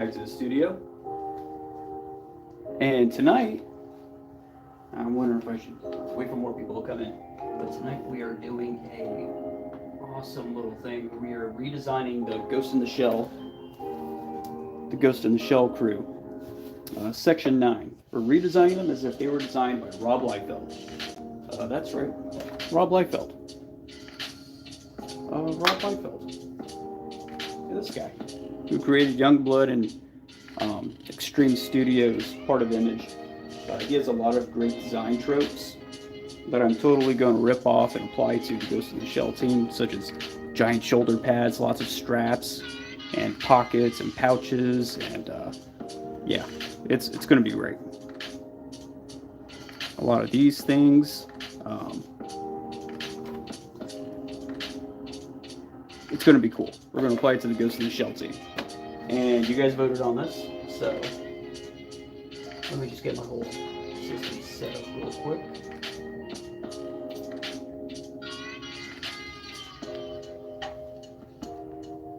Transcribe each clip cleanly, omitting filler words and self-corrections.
Back to the studio. And tonight, I'm wondering if I should wait for more people to come in. But tonight we are doing a awesome little thing. We are redesigning the Ghost in the Shell, the Ghost in the Shell crew. Section 9. We're redesigning them as if they were designed by Rob Liefeld. That's right, Rob Liefeld. Rob Liefeld. Yeah, this guy who created Youngblood and Extreme Studios, part of Image. He has a lot of great design tropes that I'm totally going to rip off and apply to the Ghost in the Shell team, such as giant shoulder pads, lots of straps, and pockets and pouches, and yeah, it's going to be great. A lot of these things. It's going to be cool. We're going to apply it to the Ghost in the Shell team. And you guys voted on this, so let me just get my whole system set up real quick.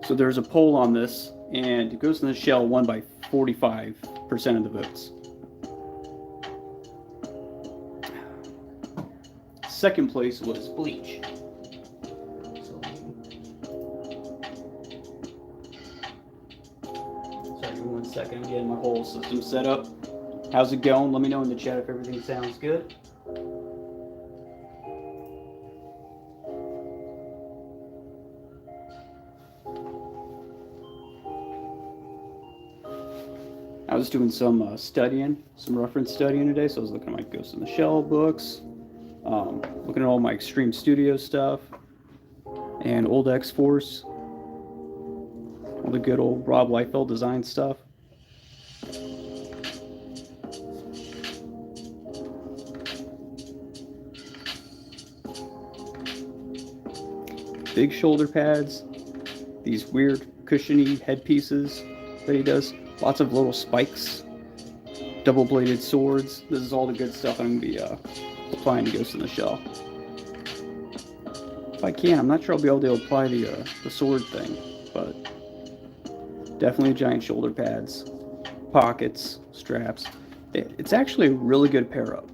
So there's a poll on this, and Ghost in the Shell won by 45% of the votes. Second place was Bleach. One second, I'm getting my whole system set up. How's it going? Let me know in the chat if everything sounds good. I was doing some studying, some reference studying today, so I was looking at my Ghost in the Shell books, looking at all my Extreme Studio stuff, and old X-Force. All the good old Rob Liefeld design stuff. Big shoulder pads, these weird cushiony headpieces that he does, lots of little spikes, double-bladed swords. This is all the good stuff I'm going to be applying to Ghost in the Shell. If I can, I'm not sure I'll be able to apply the sword thing, but definitely giant shoulder pads, pockets, straps. It's actually a really good pair-up,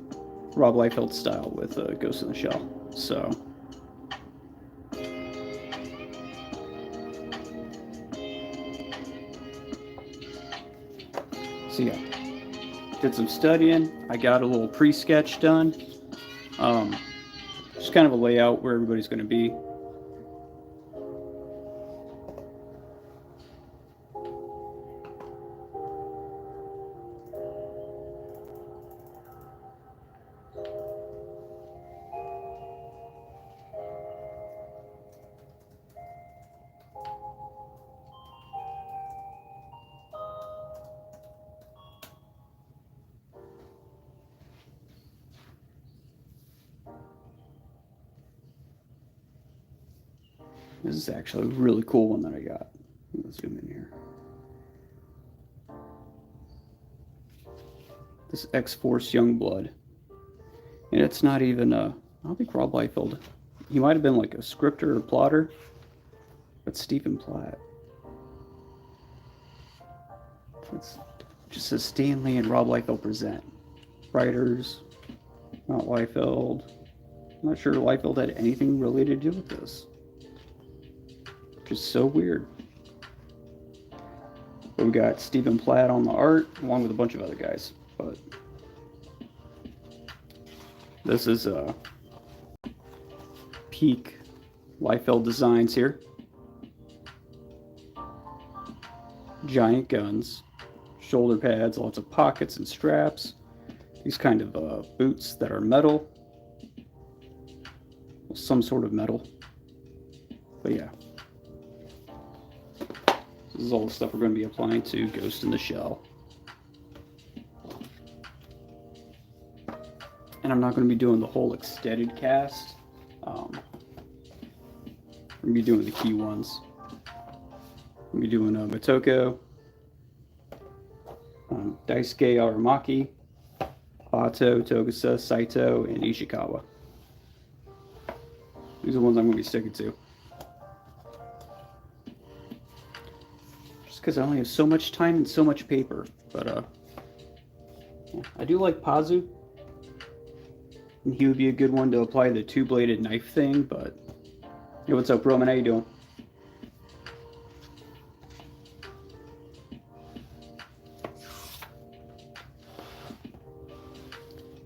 Rob Liefeld style with Ghost in the Shell. So yeah, did some studying. I got a little pre-sketch done. Just kind of a layout where everybody's going to be. This is actually a really cool one that I got. Let's zoom in here. This X-Force Youngblood. And it's not even I don't think Rob Liefeld. He might have been like a scripter or plotter. But Stephen Platt. It's just says Stanley and Rob Liefeld present. Writers, not Liefeld. I'm not sure Liefeld had anything related to do with this. Just so weird. But we got Stephen Platt on the art, along with a bunch of other guys. But this is peak Liefeld designs here. Giant guns, shoulder pads, lots of pockets and straps. These kind of boots that are metal, some sort of metal. But yeah. This is all the stuff we're going to be applying to Ghost in the Shell. And I'm not going to be doing the whole extended cast. I'm going to be doing the key ones. I'm going to be doing Motoko, Daisuke Aramaki, Hato, Togusa, Saito, and Ishikawa. These are the ones I'm going to be sticking to. because I only have so much time and so much paper. But yeah, I do like Pazu, and he would be a good one to apply the two-bladed knife thing. But hey, what's up, Roman? How you doing?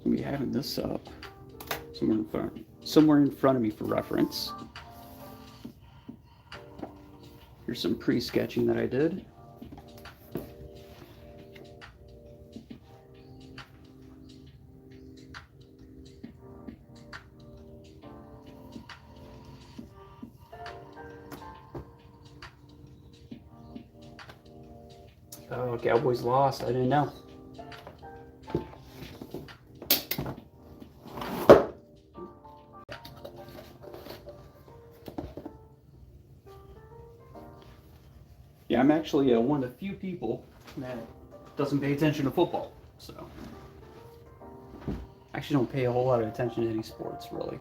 I'll be having this up somewhere in front of me for reference. Here's some pre-sketching that I did. Oh, Cowboys lost. I didn't know. Yeah, I'm actually one of the few people that doesn't pay attention to football. So, I actually don't pay a whole lot of attention to any sports, really.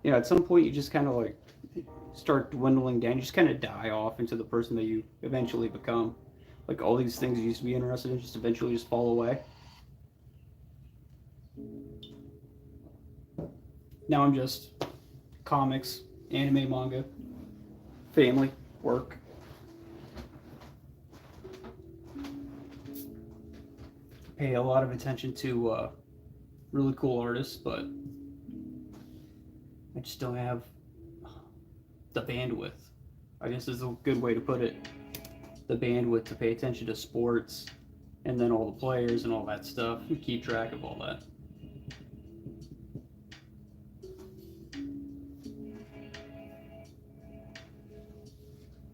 Yeah, at some point you just kind of like start dwindling down. You just kind of die off into the person that you eventually become. Like all these things you used to be interested in just eventually just fall away. Now I'm just comics, anime, manga, family, work. Pay a lot of attention to really cool artists, but I just don't have the bandwidth, I guess is a good way to put it. The bandwidth to pay attention to sports and then all the players and all that stuff and keep track of all that.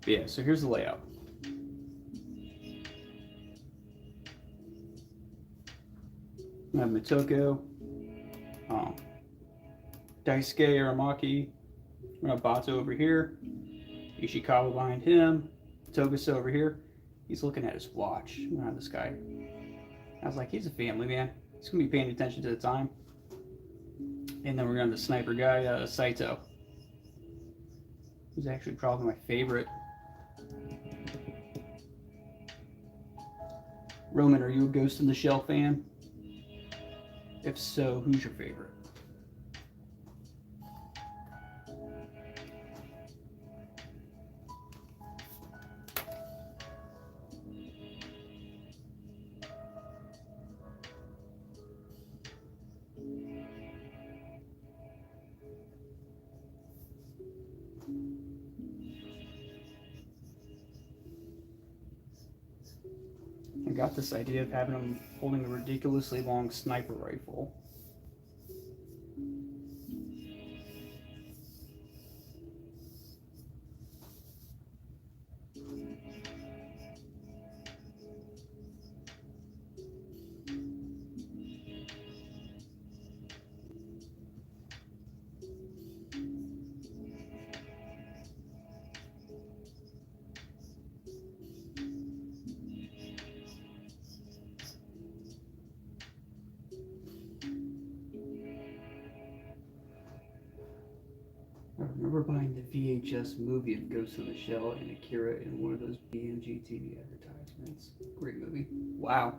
But yeah, so here's the layout. I have Motoko, Daisuke Aramaki, Bato over here, Ishikawa behind him, Togusa over here. He's looking at his watch. This guy. I was like, he's a family man. He's gonna be paying attention to the time. And then we're going to the sniper guy, Saito, who's actually probably my favorite. Roman, are you a Ghost in the Shell fan? If so, who's your favorite? I got this idea of having him holding a ridiculously long sniper rifle. I remember buying the VHS movie of Ghost in the Shell and Akira in one of those BMG TV advertisements. Great movie. Wow,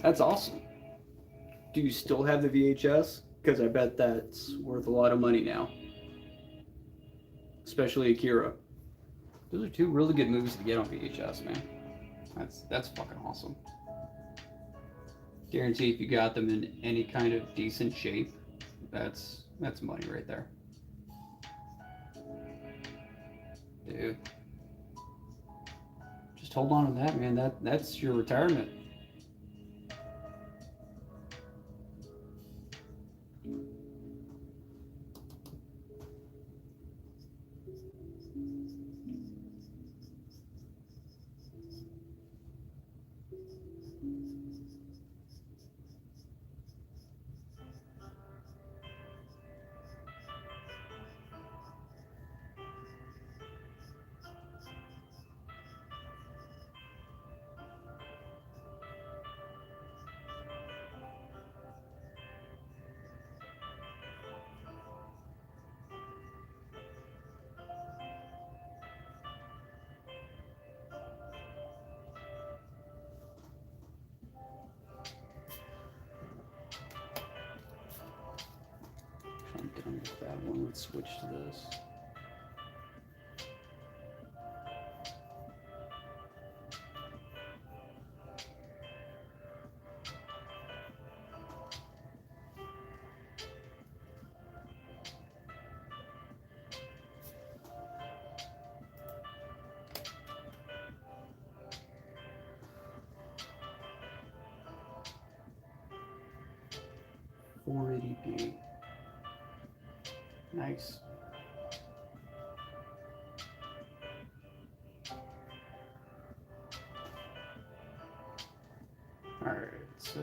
that's awesome. Do you still have the VHS? Because I bet that's worth a lot of money now. Especially Akira. Those are two really good movies to get on VHS, man. That's fucking awesome. Guarantee if you got them in any kind of decent shape, that's money right there. Dude. Just hold on to that, man. That's your retirement. with that one. Let's switch to this. $480p. Nice. All right, so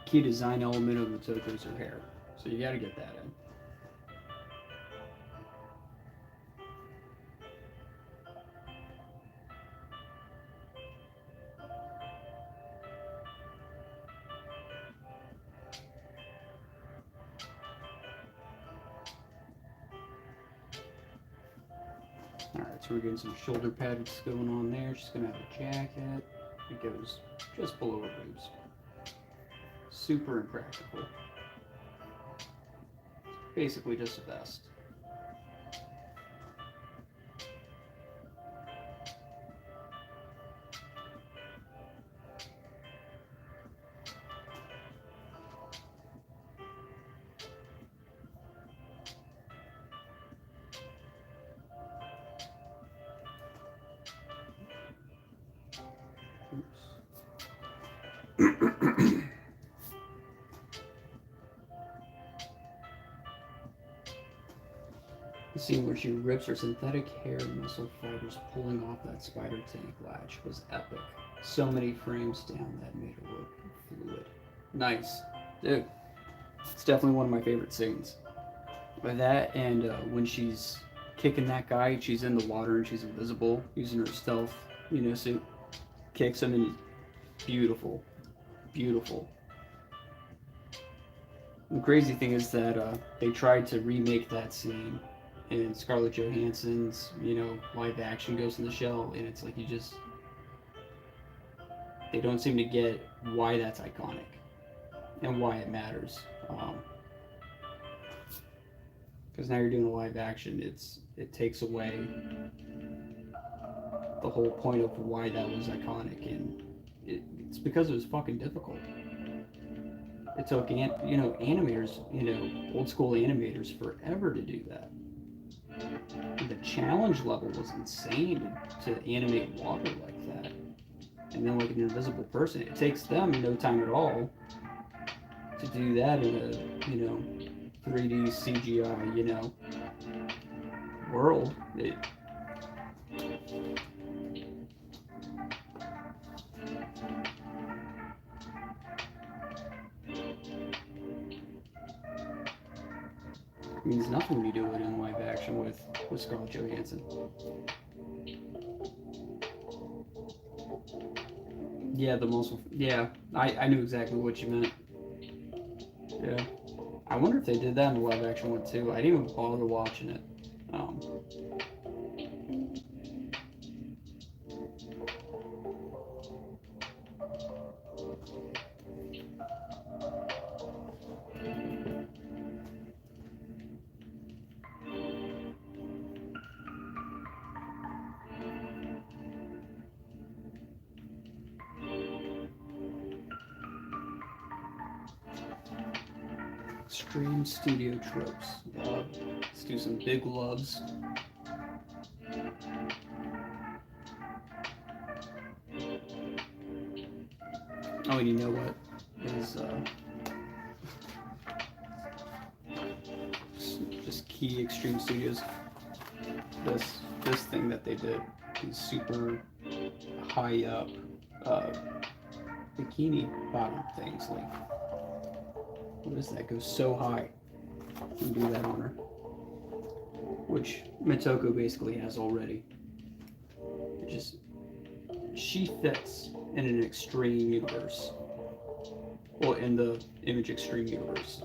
key design element of the token is her hair, so you got to get that in. Alright, so we're getting some shoulder pads going on there. She's going to have a jacket. It goes just below her boobs. Super impractical. Basically just a vest. The scene where she rips her synthetic hair and muscle fibers pulling off that spider tank latch was epic. So many frames down that made her look fluid. Nice. Dude, it's definitely one of my favorite scenes. By that and when she's kicking that guy and she's in the water and she's invisible using her stealth, suit, kicks him and beautiful. Beautiful. The crazy thing is that they tried to remake that scene in Scarlett Johansson's, live action Ghost in the Shell, and it's like they don't seem to get why that's iconic and why it matters. Because now you're doing a live action, it takes away the whole point of why that was iconic, and it's because it was fucking difficult. It took animators, old school animators forever to do that. The challenge level was insane to animate water like that. And then like an invisible person, it takes them no time at all to do that in a 3D CGI, world. Means nothing when you do it in live action with Scarlett Johansson. Yeah, the muscle. Yeah, I knew exactly what you meant. Yeah. I wonder if they did that in the live action one too. I didn't even bother watching it. Extreme studio tropes. Let's do some big loves. Oh, and you know what is just key Extreme Studios. This thing that they did is super high up bikini bottom things. Like, what is that? Goes so high. You can do that on her, which Mitoko basically has already. She fits in an Extreme universe. Well, in the Image Extreme universe.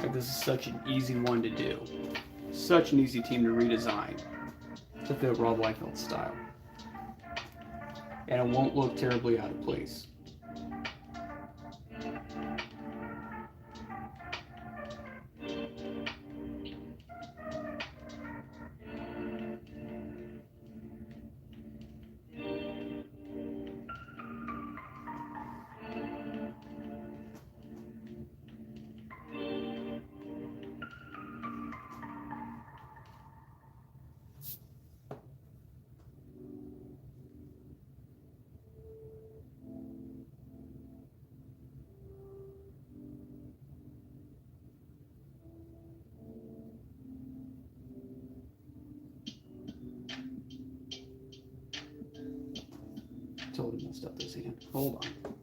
Like, this is such an easy one to do. Such an easy team to redesign to fit Rob Liefeld's style. And it won't look terribly out of place. Totally messed up this hand. Hold on.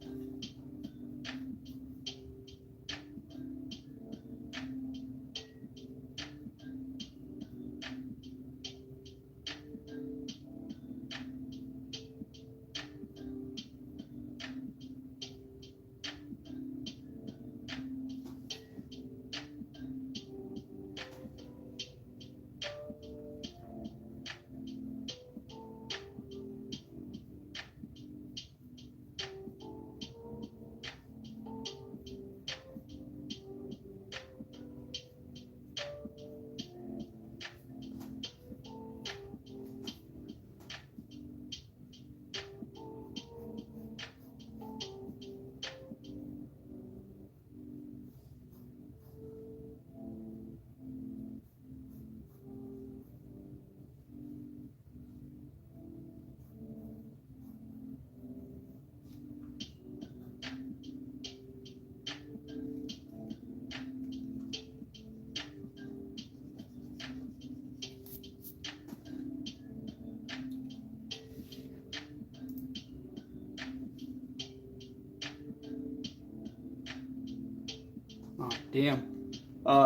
Oh, damn.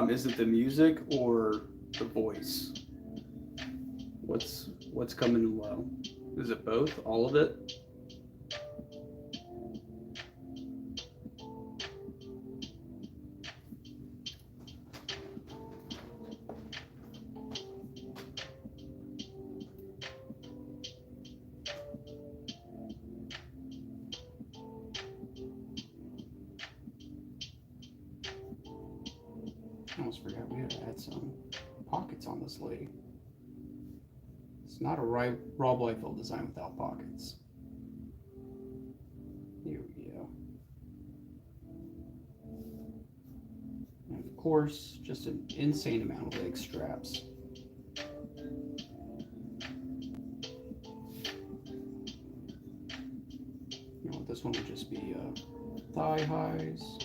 Is it the music or the voice? What's coming low? Is it both? All of it? I almost forgot we had to add some pockets on this lady. It's not a Rob Liefeld design without pockets. Here we go. And of course, just an insane amount of leg straps. You know, this one would just be thigh highs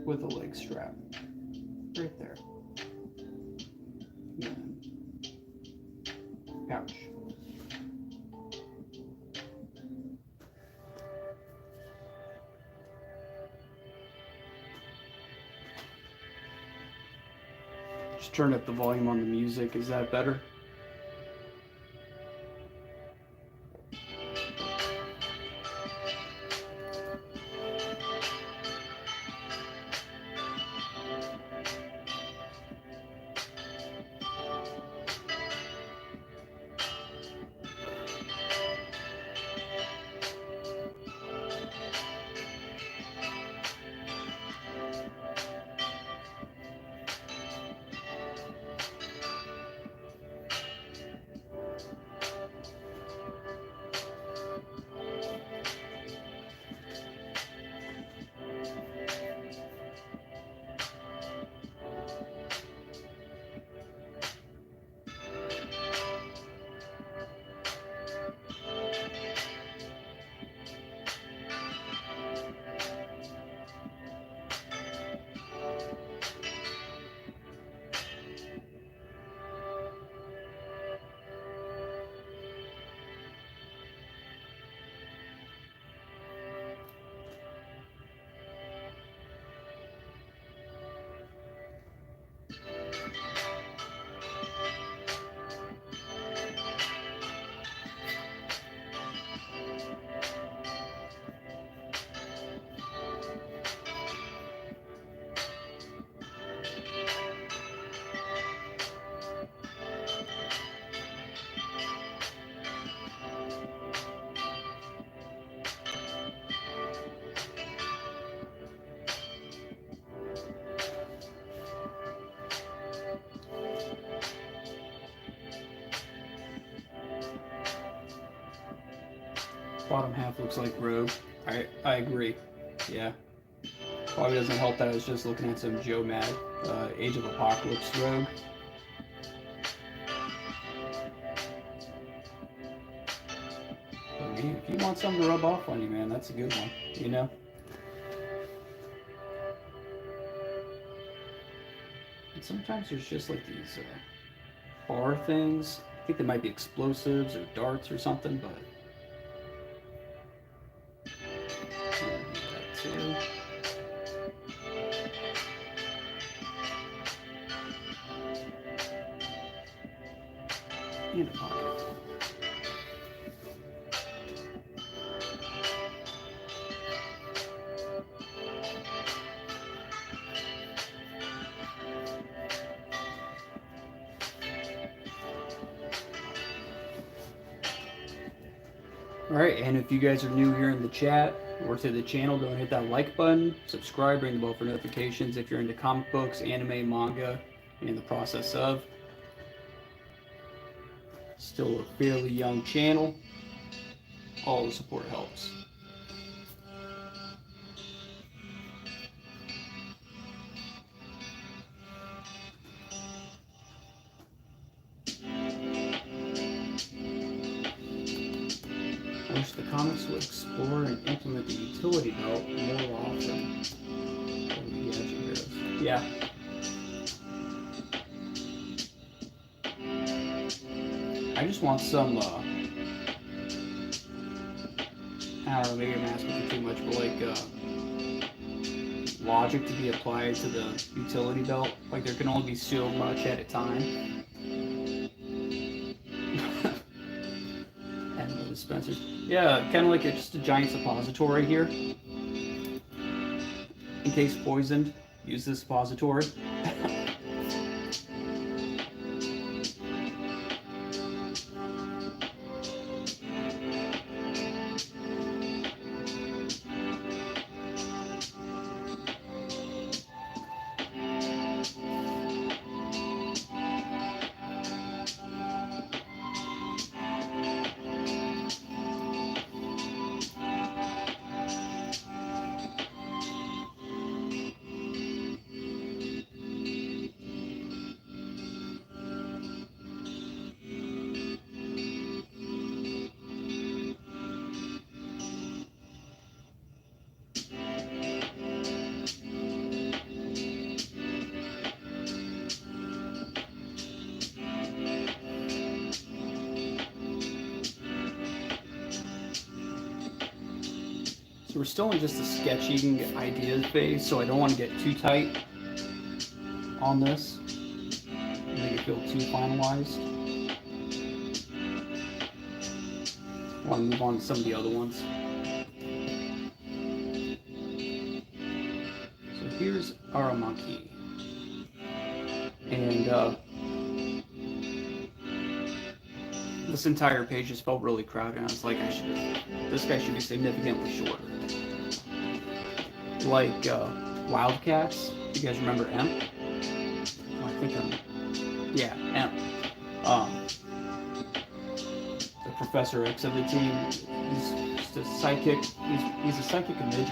with a leg strap right there. And then pouch. Just turn up the volume on the music. Is that better? Bottom half looks like Rogue. I agree. Yeah. Probably doesn't help that I was just looking at some Joe Mad Age of Apocalypse Rogue. I mean, if you want something to rub off on you, man, that's a good one, you know? And sometimes there's just like these bar things. I think they might be explosives or darts or something, but that too. And a pocket. Alright, and if you guys are new here in the chat or to the channel, go and hit that like button, subscribe, ring the bell for notifications if you're into comic books, anime, manga, and in the process of. Still a fairly young channel. All the support helps. I wish the comics would explore and implement the utility belt more often. Yeah. I just want some, I don't know, maybe I'm asking for too much, but like, logic to be applied to the utility belt. Like, there can only be so much at a time. And the dispensers. Yeah, kind of like just a giant suppository here. In case poisoned, use this suppository. So we're still in just the sketching ideas phase, so I don't want to get too tight on this, make it feel too finalized. I want to move on to some of the other ones. So here's Aramaki. And this entire page just felt really crowded, and I was like, this guy should be significantly shorter. Like Wildcats, you guys remember Emp? Oh, I think yeah, Emp. The Professor X of the team. He's just a psychic. He's a psychic midget,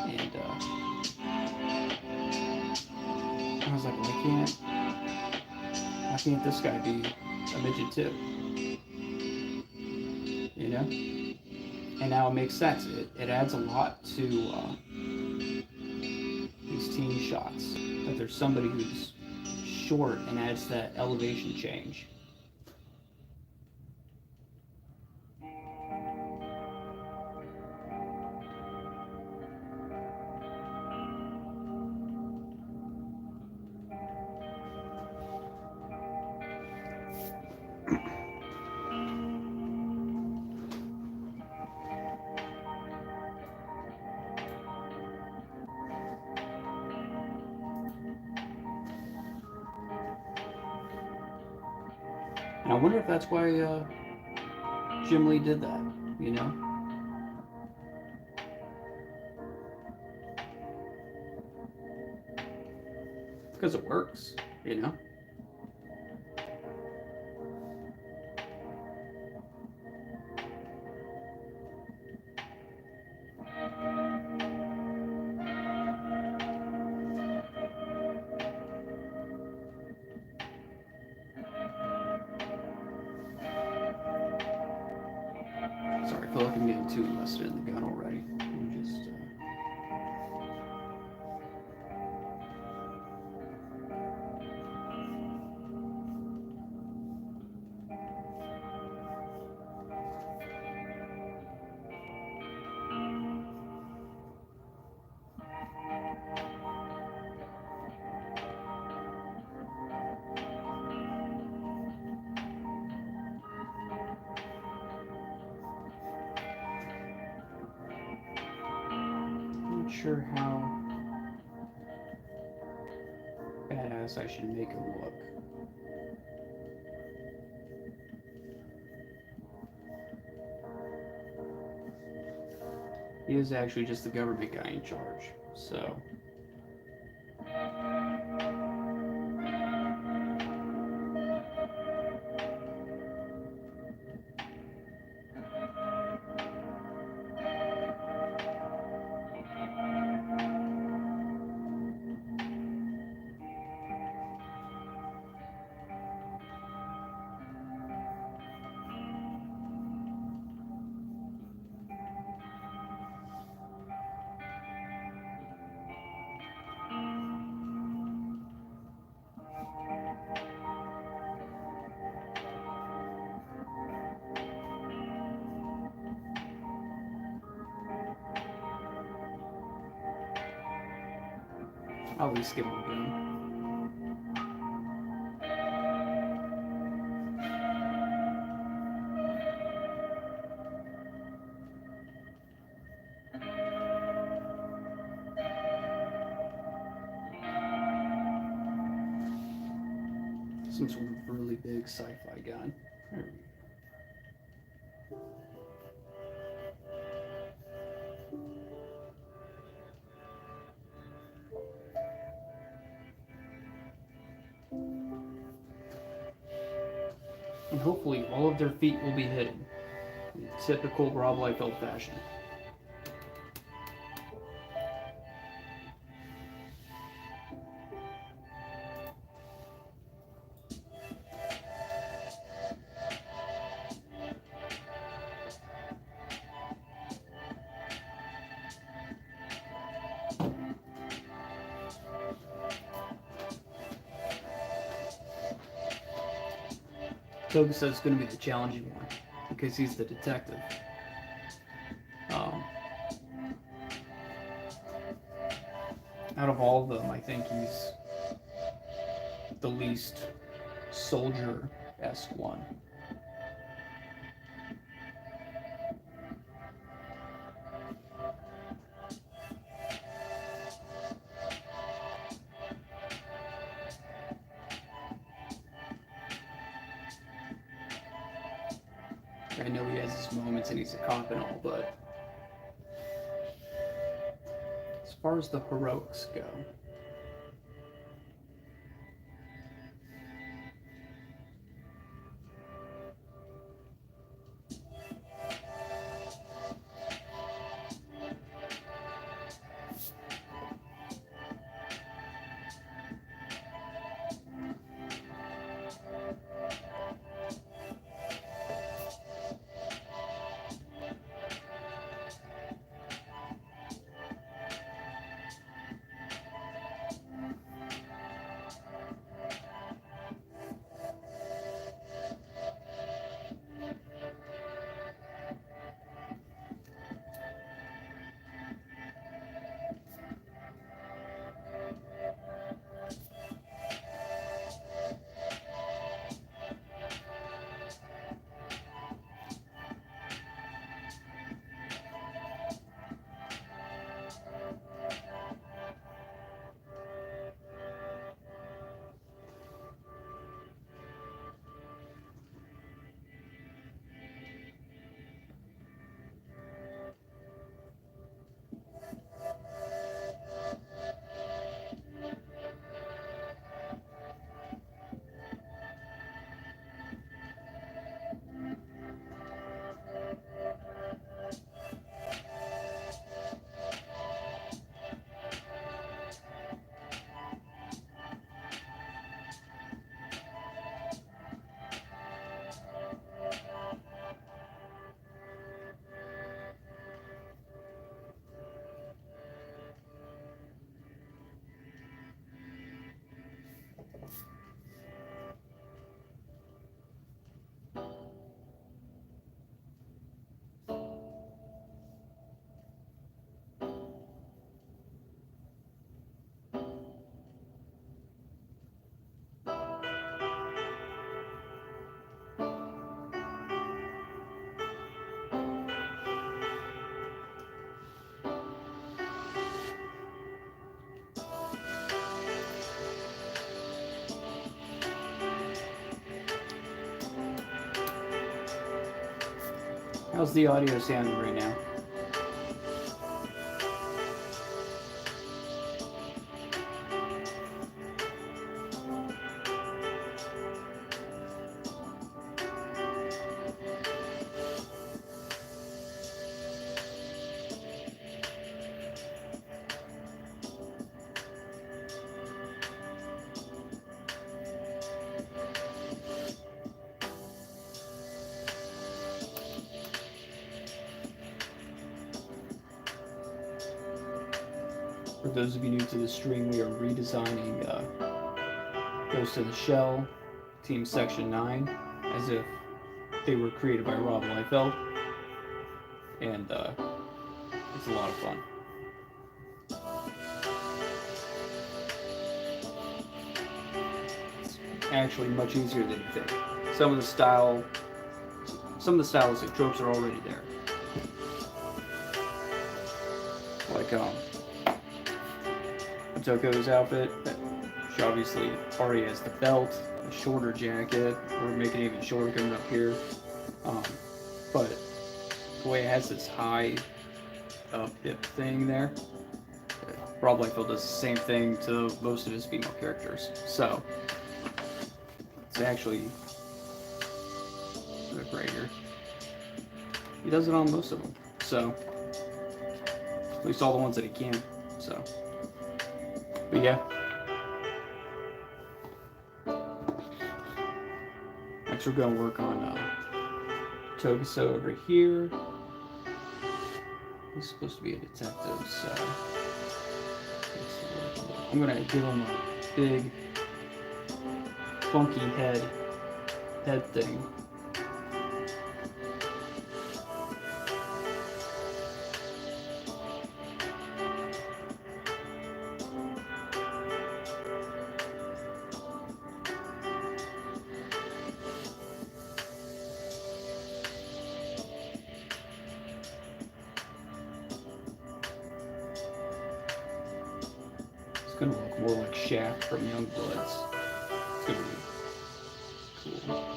and I was like, why can't this guy be a midget too? You know? And now it makes sense. It adds a lot to these team shots. That there's somebody who's short and adds that elevation change. And I wonder if that's why Jim Lee did that, you know? Because it works, you know? like I'm getting too invested in the gun already. I'm just, not sure how badass I should make him look. He is actually just the government guy in charge, so. I'll at least give him a gun. Some sort of really big sci-fi gun. There we go. And hopefully all of their feet will be hidden in typical Rob Liefeld fashion. Togusa is going to be the challenging one because he's the detective. Out of all of them, I think he's the least soldier-esque one. I know he has his moments and he's a cop and all, but as far as the heroics go, How's the audio sounding right now? For those of you new to the stream, we are redesigning Ghost in the Shell, Team Section 9, as if they were created by Rob Liefeld. And it's a lot of fun. It's actually much easier than you think. Some of the stylistic tropes are already there. Like Toko's outfit, she obviously already has the belt, a shorter jacket. We're making it even shorter coming up here. But the way it has this high up hip thing there, Rob Liefeld does the same thing to most of his female characters. So it's actually right here. He does it on most of them. So at least all the ones that he can. So. But yeah. Next we're going to work on Togusa over here. He's supposed to be a detective, so I'm going to give him a big funky head thing. It's gonna look more like Shaft from Youngbloods. It's gonna be cool.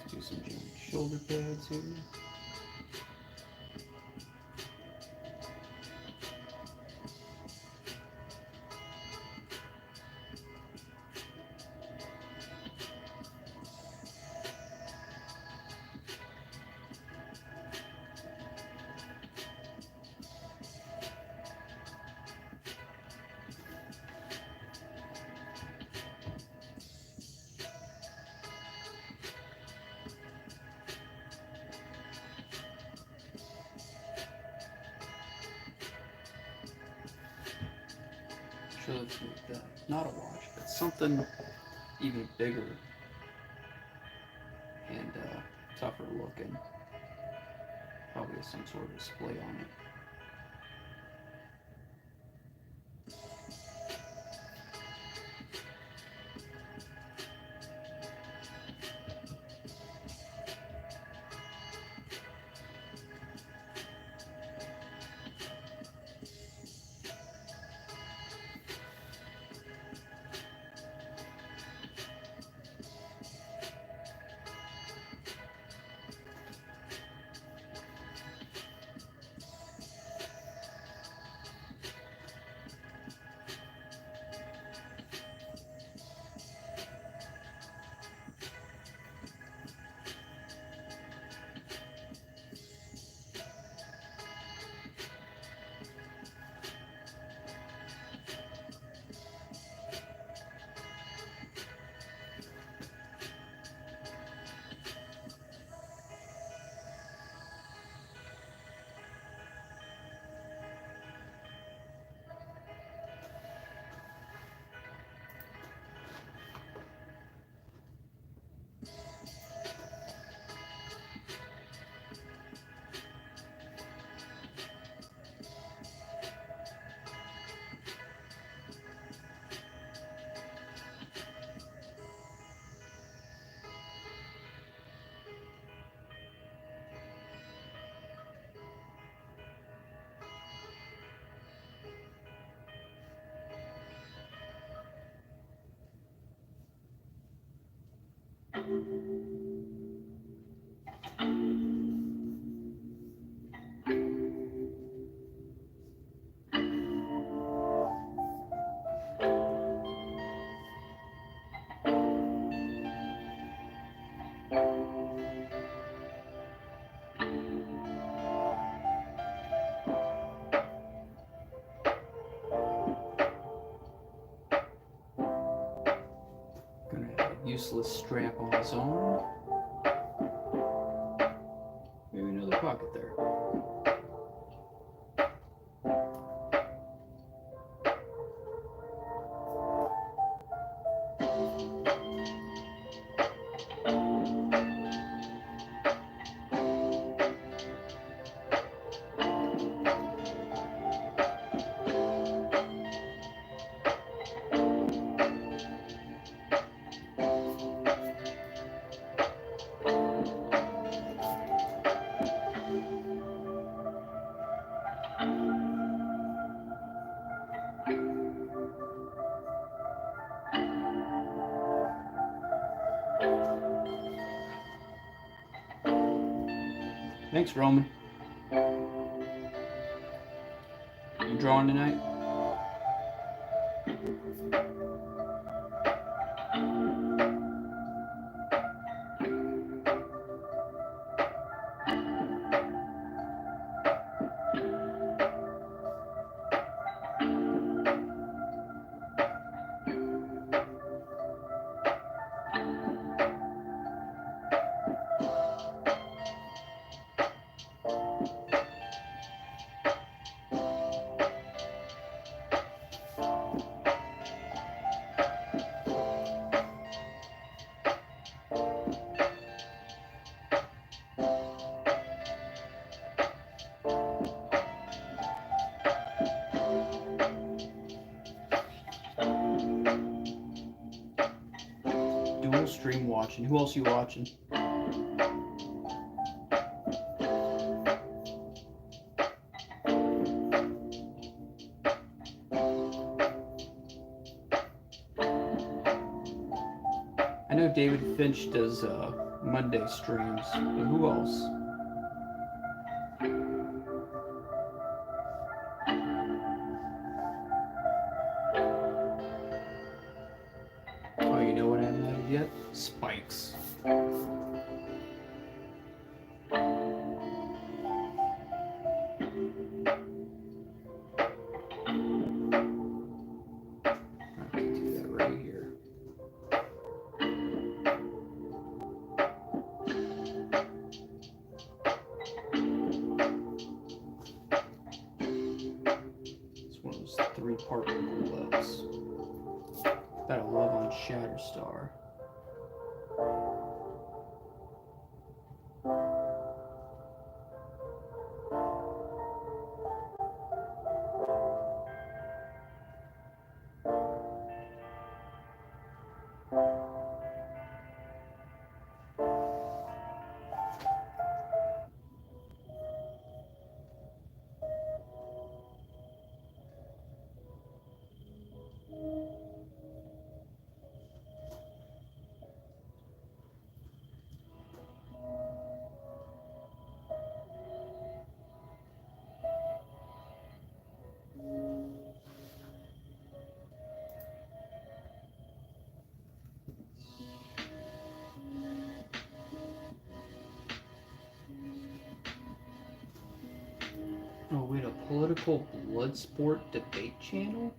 Do some shoulder pads here. Sure, let's make that not a watch, but something even bigger and tougher looking. Probably some sort of display on it. Gonna have a useless strap on his arm. Maybe another pocket there. Thanks, Roman. You drawing tonight? Dual stream watching. Who else you watching? I know David Finch does Monday streams, but who else? Oh, you know what I haven't added yet? Spikes. I can do that right here. It's one of those 3-part bullets that I love on Shatterstar. Oh wait, a political blood sport debate channel?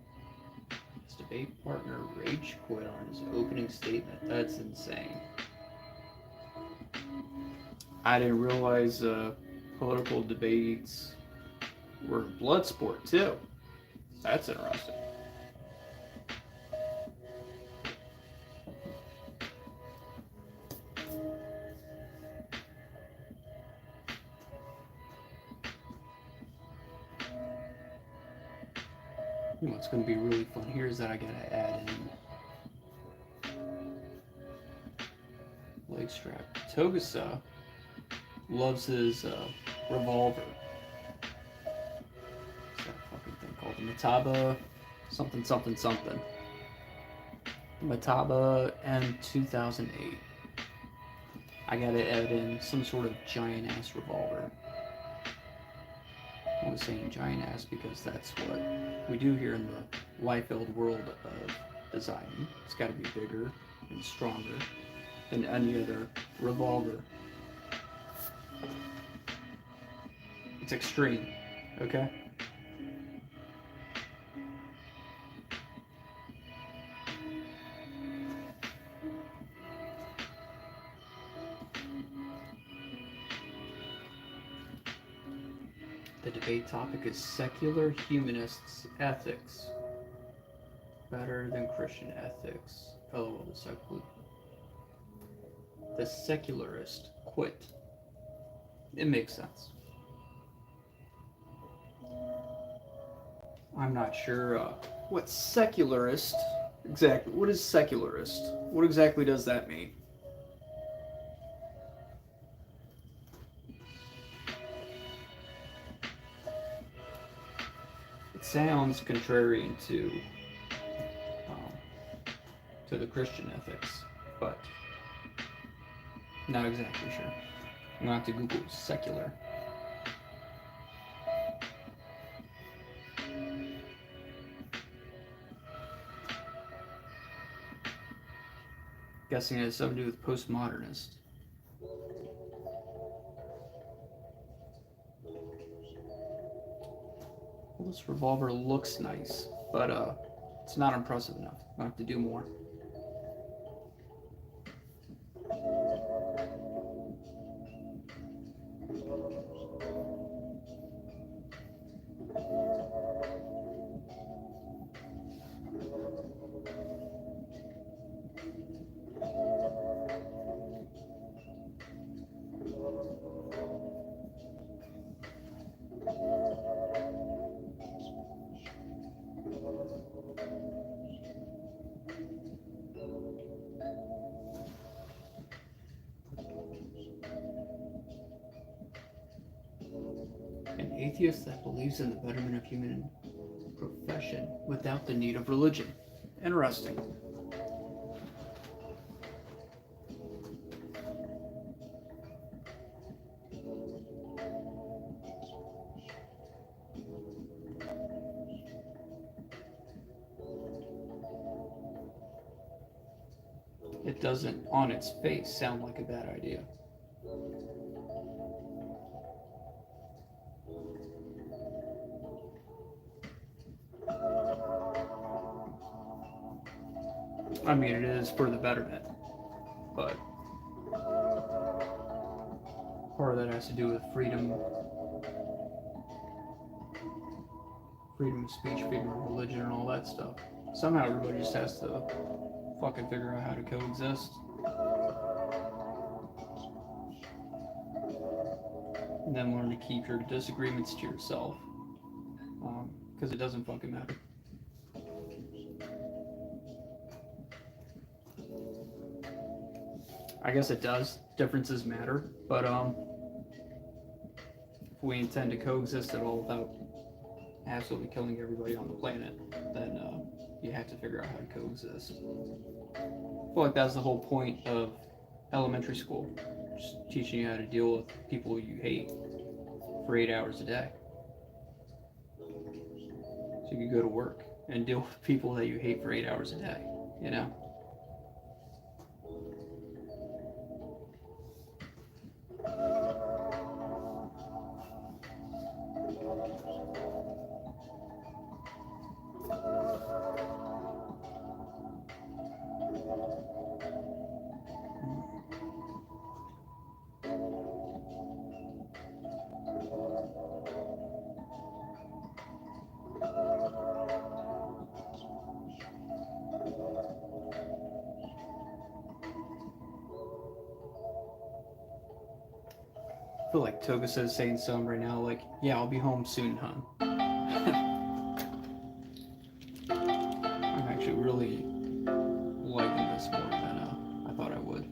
His debate partner rage quit on his opening statement. That's insane. I didn't realize political debates were blood sport too. That's interesting. You know what's going to be really fun here is that I gotta add in leg strap. Togusa loves his revolver. What's that fucking thing called? The Mataba something something something. The Mataba M 2008. I gotta add in some sort of giant ass revolver. I was saying giant ass because that's what we do here in the Liefeld world of designing. It's gotta be bigger and stronger than any other revolver. It's extreme, okay? The debate topic is secular humanists' ethics better than Christian ethics. Oh, the secularist quit. It makes sense. I'm not sure what secularist exactly. What is secularist? What exactly does that mean? It sounds contrarian to the Christian ethics, but not exactly sure. I'm gonna have to Google secular. Guessing it has something to do with postmodernist. Well, this revolver looks nice, but it's not impressive enough. I have to do more. An atheist that believes in the betterment of human profession without the need of religion. Interesting. It doesn't, on its face, sound like a bad idea. I mean, it is for the betterment, but part of that has to do with freedom of speech, freedom of religion, and all that stuff. Somehow everybody just has to fucking figure out how to coexist. And then learn to keep your disagreements to yourself. Because it doesn't fucking matter. I guess it does. Differences matter. But if we intend to coexist at all without absolutely killing everybody on the planet, then you have to figure out how to coexist. I feel like that's the whole point of elementary school. Just teaching you how to deal with people you hate for 8 hours a day. So you can go to work and deal with people that you hate for 8 hours a day, you know? I feel like Togusa is saying something right now, like, yeah, I'll be home soon, hon. I'm actually really liking this more than I thought I would.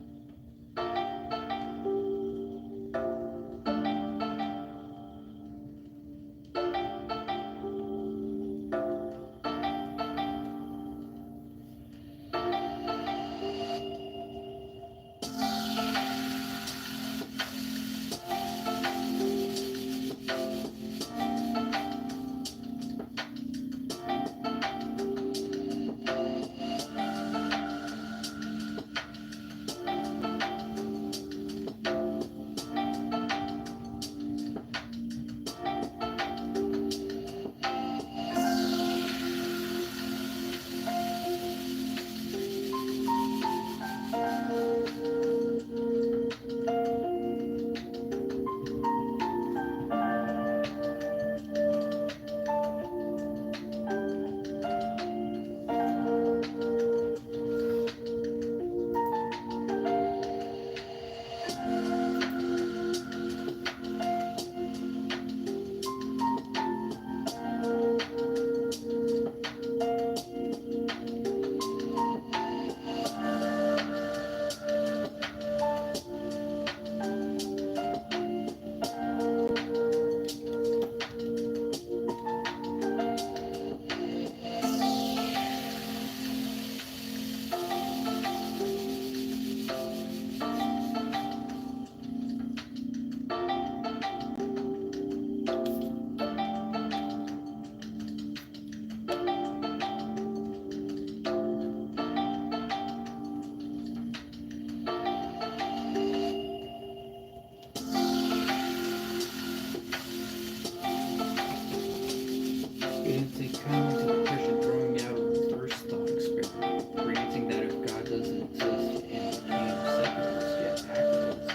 gigantic cognitive depression throwing out a first thought experiment, granting that if God doesn't exist and became secularist yet activist,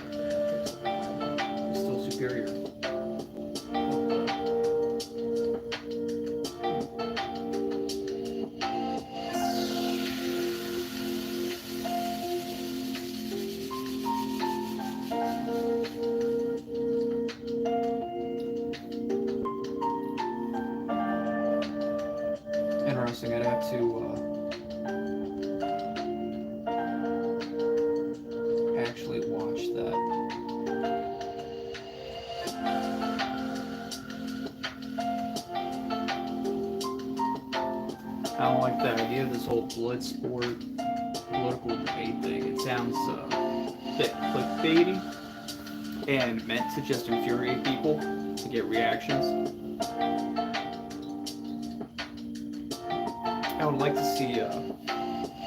he's still superior. Interesting, I'd have to actually watch that. I don't like the idea of this whole blood sport political debate thing. It sounds a bit clickbaity and meant to just infuriate people to get reactions. I would like to see a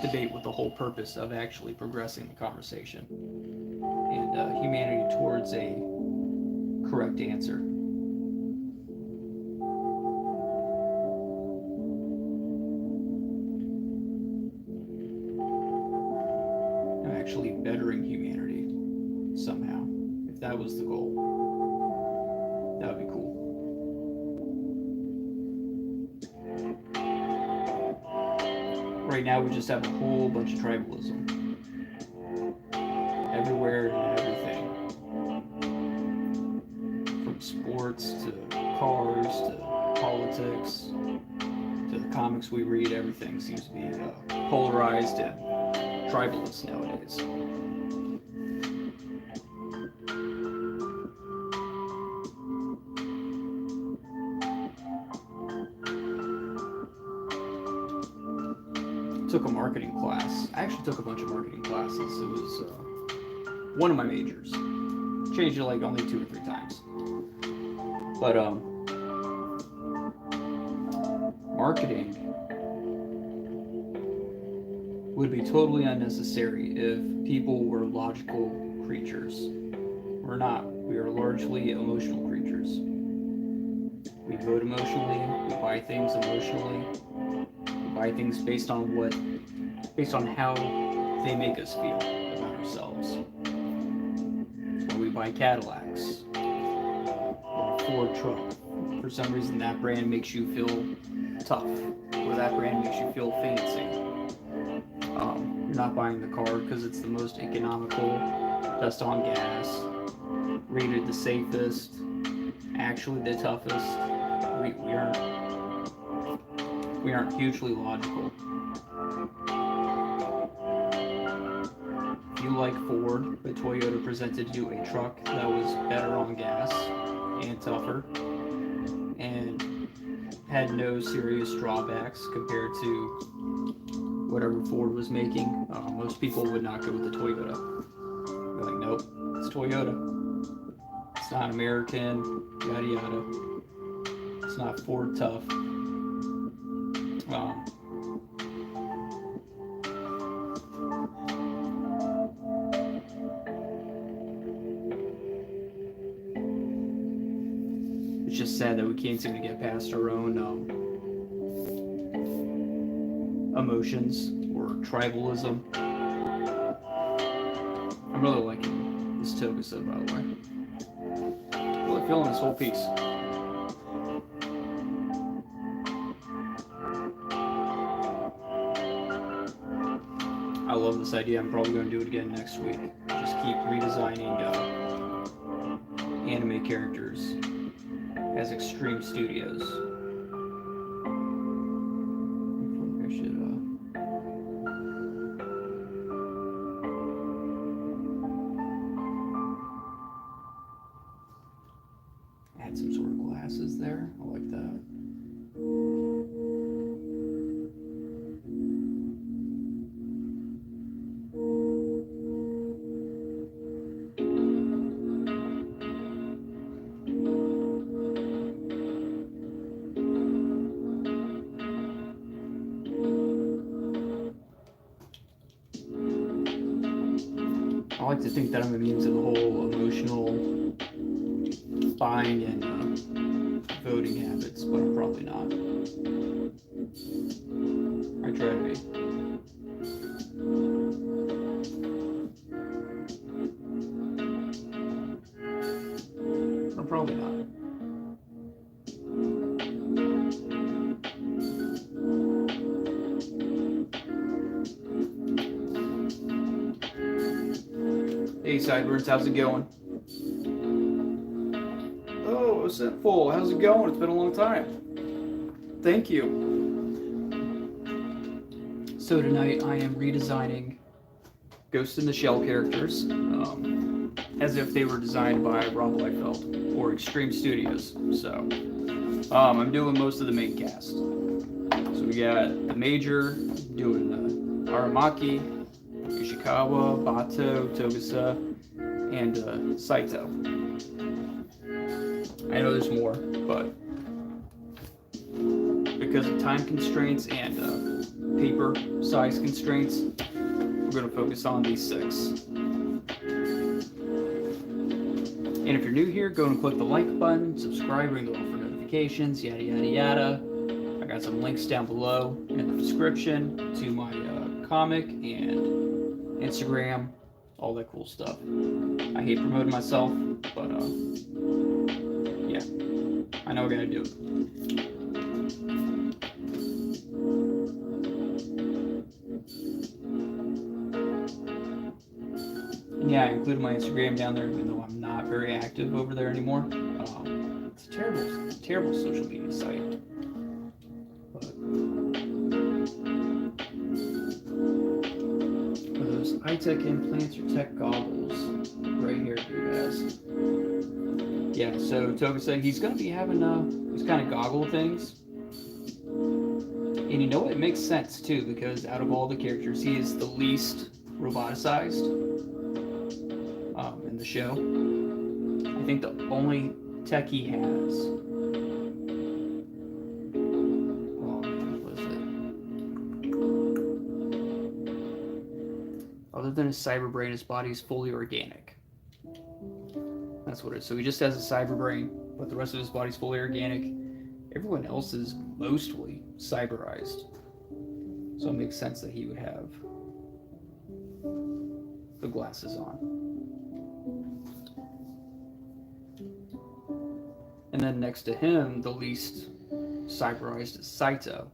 debate with the whole purpose of actually progressing the conversation and humanity towards a correct answer. Actually bettering humanity somehow. If that was the goal, that would be cool. Right now we just have a whole bunch of tribalism. Everywhere and everything. From sports to cars to politics to the comics we read, everything seems to be polarized and tribalist nowadays. Took a marketing class. I actually took a bunch of marketing classes. It was one of my majors. Changed it like only 2 or 3 times. But marketing would be totally unnecessary if people were logical creatures. We're not. We are largely emotional creatures. We vote emotionally, we buy things emotionally, we buy things based on how they make us feel about ourselves. That's why we buy Cadillacs or a Ford truck. For some reason that brand makes you feel tough, or that brand makes you feel fancy. You're not buying the car because it's the most economical, best on gas, rated the safest, actually the toughest. We aren't hugely logical. If you like Ford, but Toyota presented you a truck that was better on gas and tougher and had no serious drawbacks compared to whatever Ford was making, most people would not go with the Toyota. They're like, nope, it's Toyota. It's not American, yada yada. It's not Ford tough. It's just sad that we can't seem to get past our own emotions or tribalism. I'm really liking this Togusa, by the way. Really feeling this whole piece. I love this idea. I'm probably going to do it again next week. Just keep redesigning anime characters as extreme studios. I should add some sort of glasses there. I like that. I like to think that I'm immune to the whole emotional buying and voting habits, but I'm probably not. I try to be. Or probably not. Hey Sideburns, how's it going? Oh, Sinful, how's it going? It's been a long time. Thank you. So tonight I am redesigning Ghost in the Shell characters as if they were designed by Rob Liefeld or Extreme Studios. So I'm doing most of the main cast. So we got the Major doing the Aramaki, Ishikawa, Bato, Togusa, and Saito. I know there's more, but because of time constraints and paper size constraints, we're going to focus on these 6. And if you're new here, go and click the like button, subscribe, ring the bell for notifications, yada yada yada. I got some links down below in the description to my comic and Instagram, all that cool stuff. I hate promoting myself, but yeah, I know I gotta do it. And yeah, I included my Instagram down there, even though I'm not very active over there anymore. It's a terrible social media site. Those eye-tech implants or tech goggles right here dude has. Yeah, so Togusa, he's going to be having these kind of goggle things. And you know what? It makes sense too, because out of all the characters, he is the least roboticized in the show. I think the only tech he has. Other than his cyber brain, his body is fully organic. That's what it is. So he just has a cyber brain, but the rest of his body's fully organic. Everyone else is mostly cyberized. So it makes sense that he would have the glasses on. And then next to him, the least cyberized is Saito.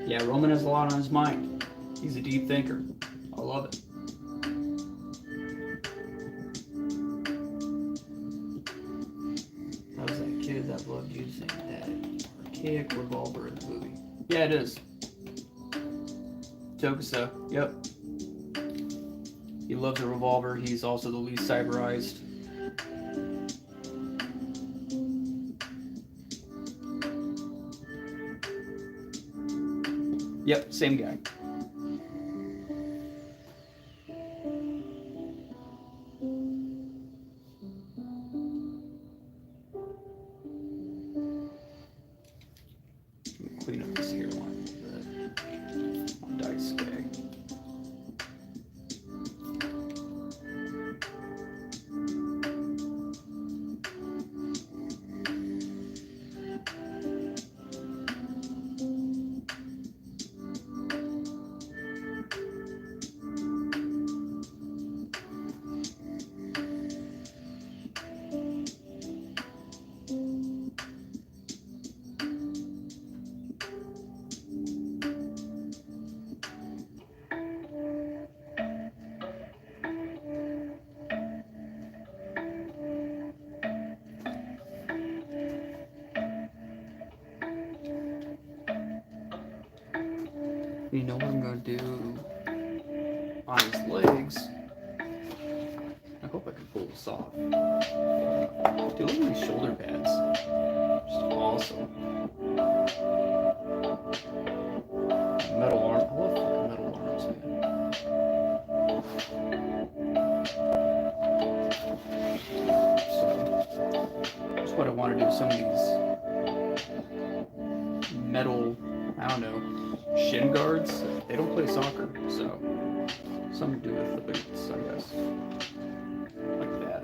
Yeah, Roman has a lot on his mind. He's a deep thinker. I love it. That was that kid that loved using that archaic revolver in the movie. Yeah, it is. Togusa, yep. He loves a revolver. He's also the least cyberized. Yep, same guy. Clean up this hairline a little bit. On dice gag. You know what I'm going to do on his legs? I hope I can pull this off. Dude, look at these shoulder pads. Just awesome. Metal arm. I love fucking metal arms, man. So, that's what I want to do. Some of these metal, I don't know, shin guards. They don't play soccer, so something to do with the boots, I guess. Like that.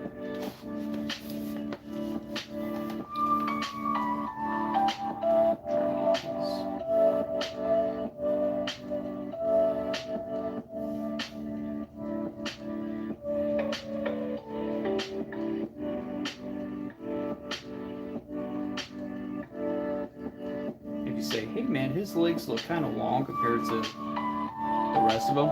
If you say, hey man, his legs look kind of long compared to the rest of them,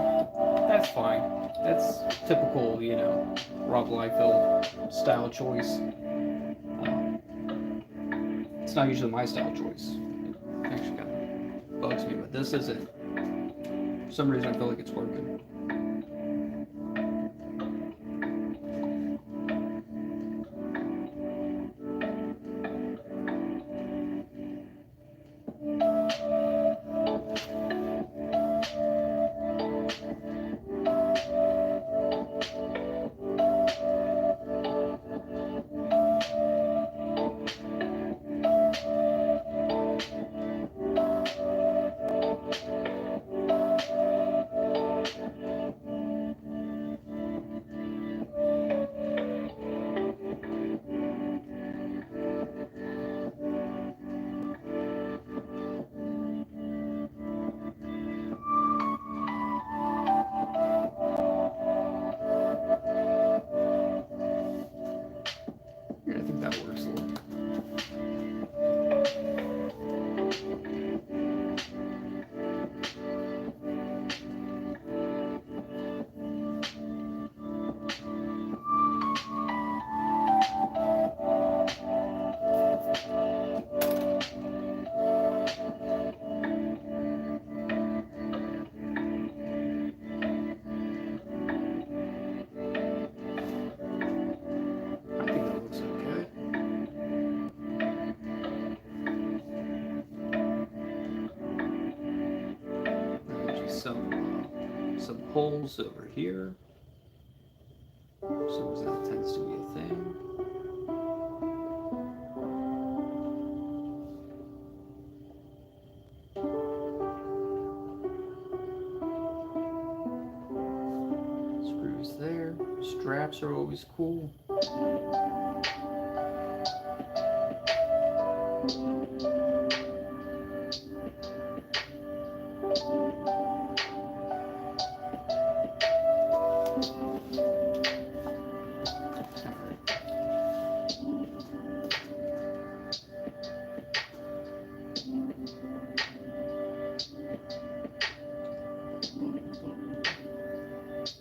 that's fine. That's typical, you know, Rob Liefeld style choice. It's not usually my style choice. It actually kind of bugs me, but this isn't. For some reason, I feel like it's working. Yeah, I think that works a little. I think that looks okay. Just some holes over here. So that tends to be a thing. Screws there. Straps are always cool.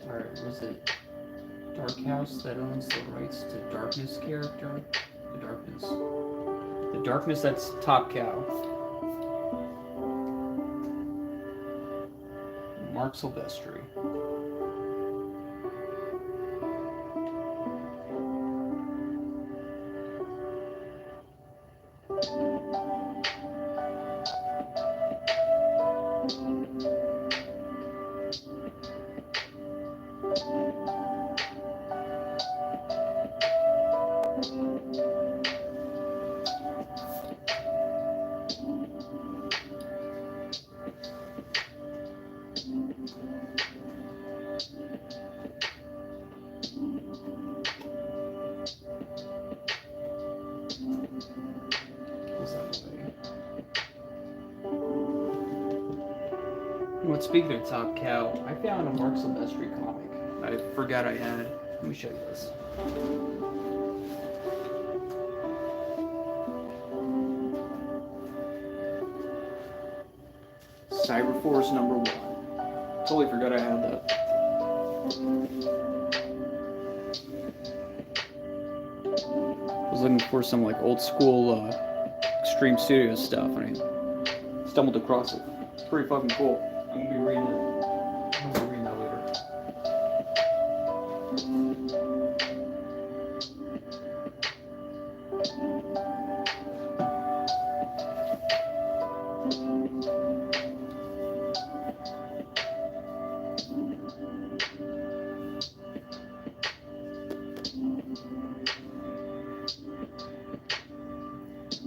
Alright, was it Dark House that owns the rights to Darkness character? The Darkness. The Darkness, that's Top Cow. Mark Silvestri. Well, speaking of Top Cow, I found a Mark Silvestri comic I forgot I had. Let me show you this. Cyberforce #1. Totally forgot I had that. I was looking for some like old school Extreme Studios stuff and I stumbled across it. It's pretty fucking cool. I'm gonna be reading it. I'm gonna be reading that later.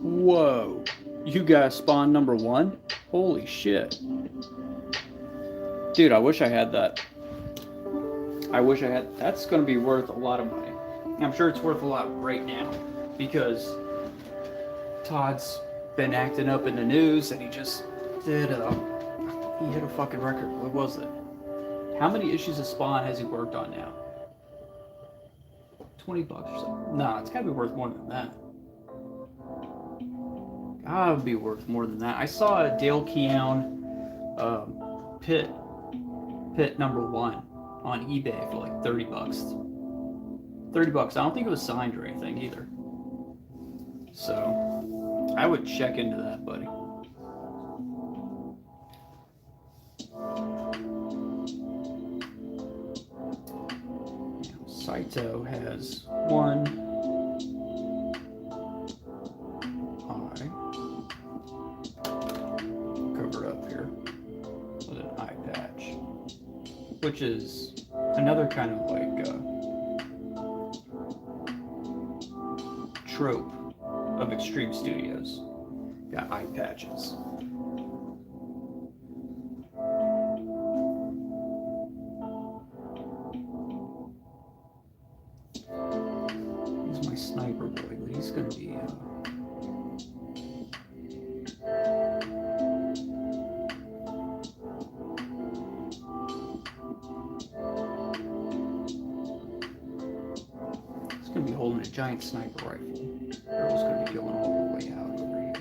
Whoa, you got Spawn #1? Holy shit. Dude, I wish I had that. I wish I had. That's going to be worth a lot of money. I'm sure it's worth a lot right now because Todd's been acting up in the news and he just did he hit a fucking record. What was it? How many issues of Spawn has he worked on now? $20 or something. Nah, it's gotta be worth more than that. Gotta be worth more than that. I saw a Dale Keown pit number 1 on eBay for like $30. $30. I don't think it was signed or anything either. So I would check into that, buddy. Saito has one eye covered up here with an eye patch, which is another kind of like trope of Extreme Studios. Got eye patches. He's my sniper boy, but he's gonna be holding a giant sniper rifle. Arrow's gonna be going all the way out over here.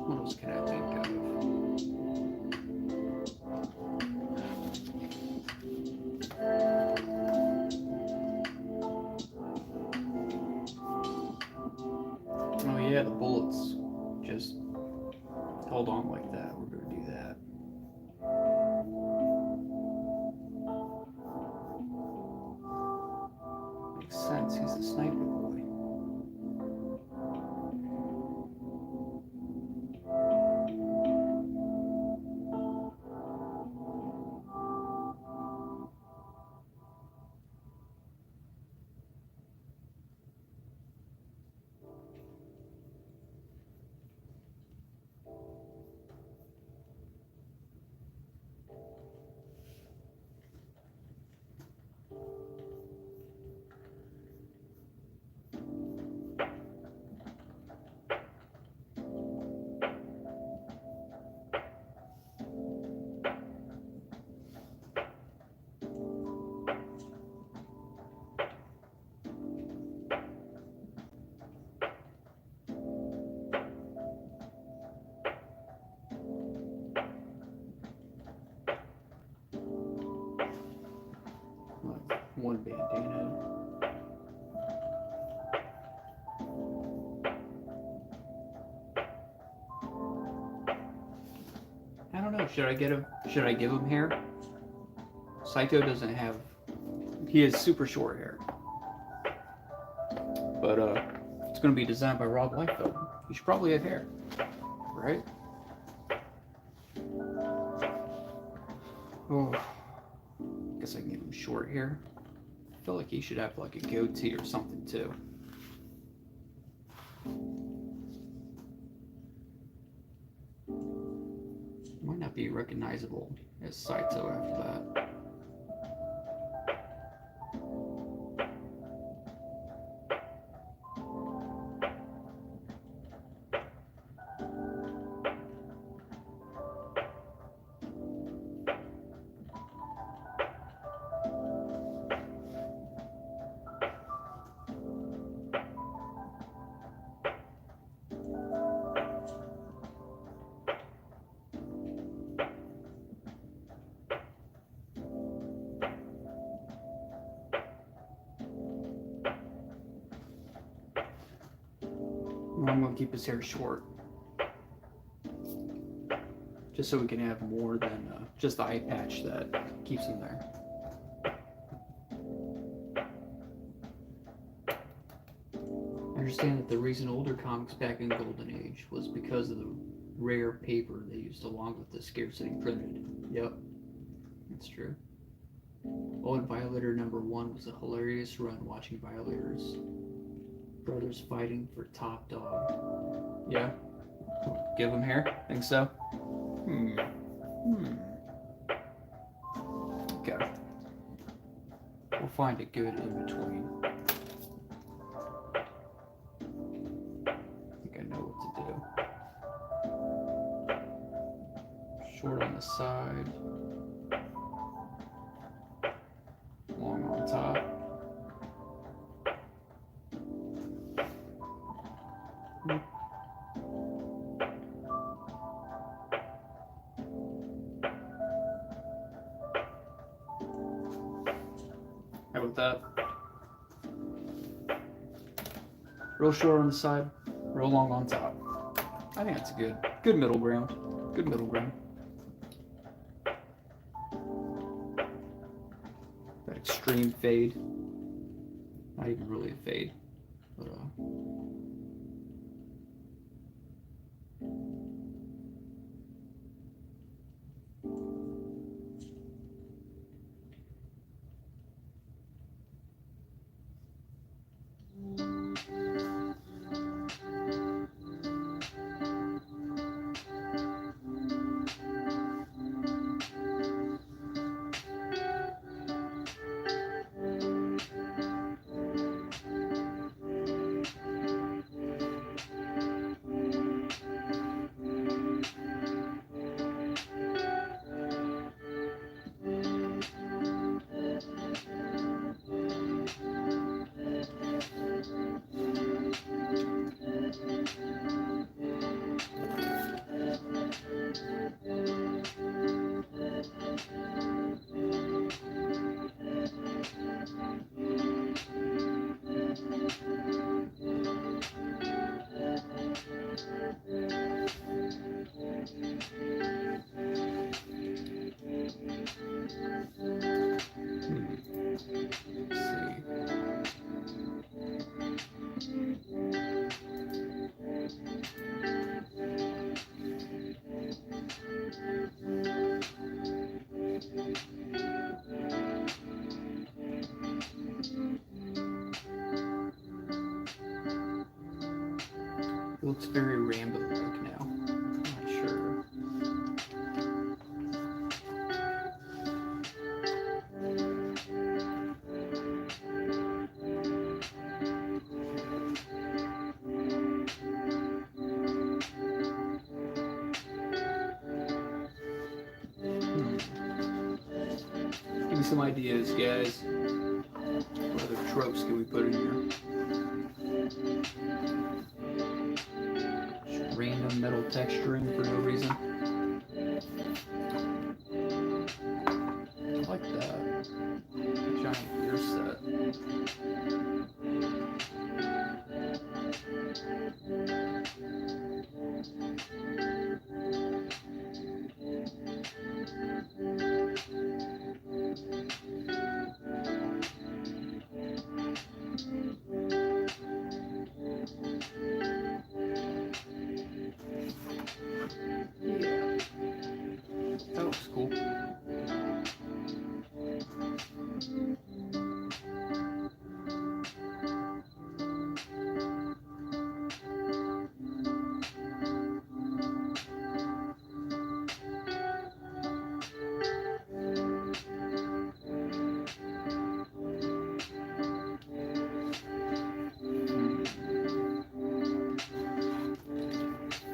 What else can I think of? Oh yeah, the bullets. Just hold on like that. We're gonna do that. Makes sense. He's a sniper boy. One bandana. I don't know. Should I get him? Should I give him hair? Saito doesn't have. He has super short hair. But it's going to be designed by Rob Liefeld. He should probably have hair, right? Oh, guess I can give him short hair. I feel like he should have like a goatee or something too. Might not be recognizable as Saito after that. I'm going to keep his hair short. Just so we can have more than just the eye patch that keeps him there. I understand that the reason older comics back in Golden Age was because of the rare paper they used along with the scarcity printed. Yep, that's true. Oh, and Violator #1 was a hilarious run watching Violators brothers fighting for top dog. Yeah? Give him hair? Think so? Okay. We'll find a good in between. I think I know what to do. Short on the side. Long on top. How about that? Real short on the side, real long on top. I think that's a good middle ground. Good middle ground. That extreme fade. Not even really a fade, but it looks very Rambo-like now. I'm not sure. Give me some ideas, guys. What other tropes can we put in here? Just random metal texturing for no reason. I like that. Giant ear set. Yeah. That looks cool.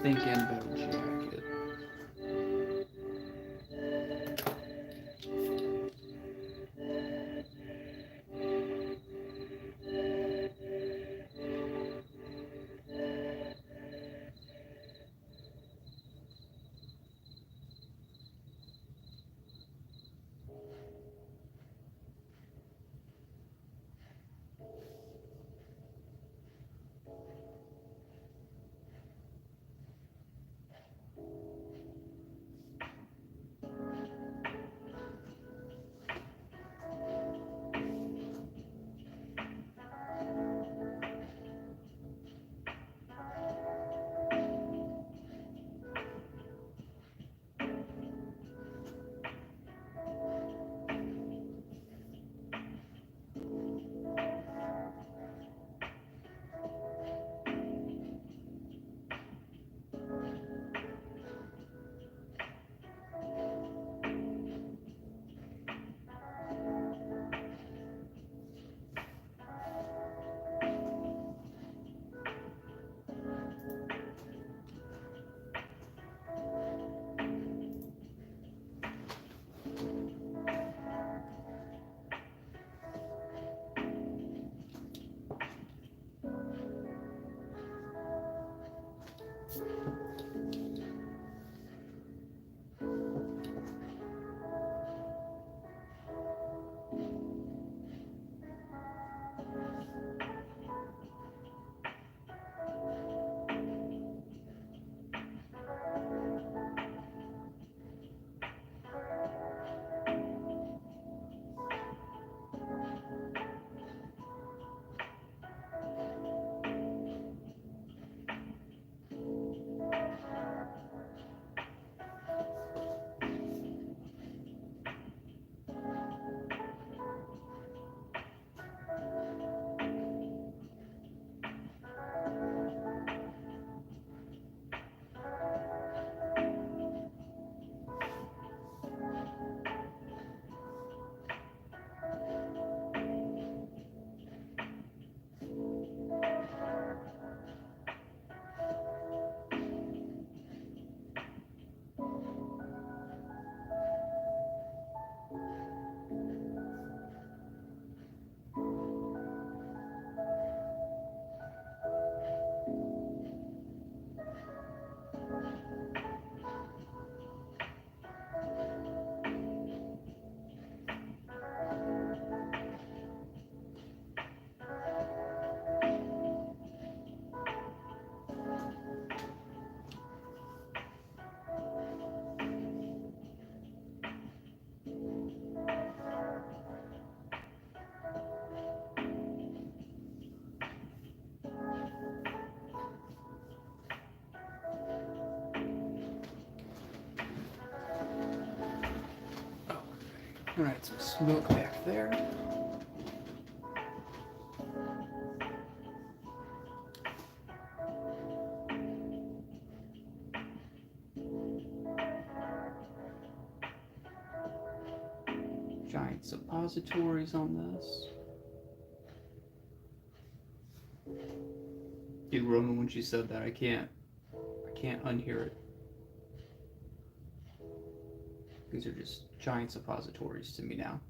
Thinking about a jacket. Alright, some smoke back there. Giant suppositories on this. Dude, Roman, when she said that, I can't unhear it. These are just giant suppositories to me now.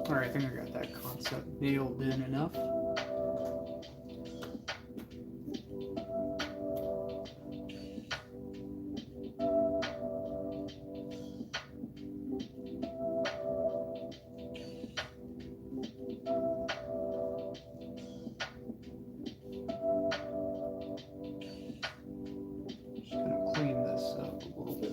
Alright, I think I got that concept nailed in enough. Just gonna clean this up a little bit.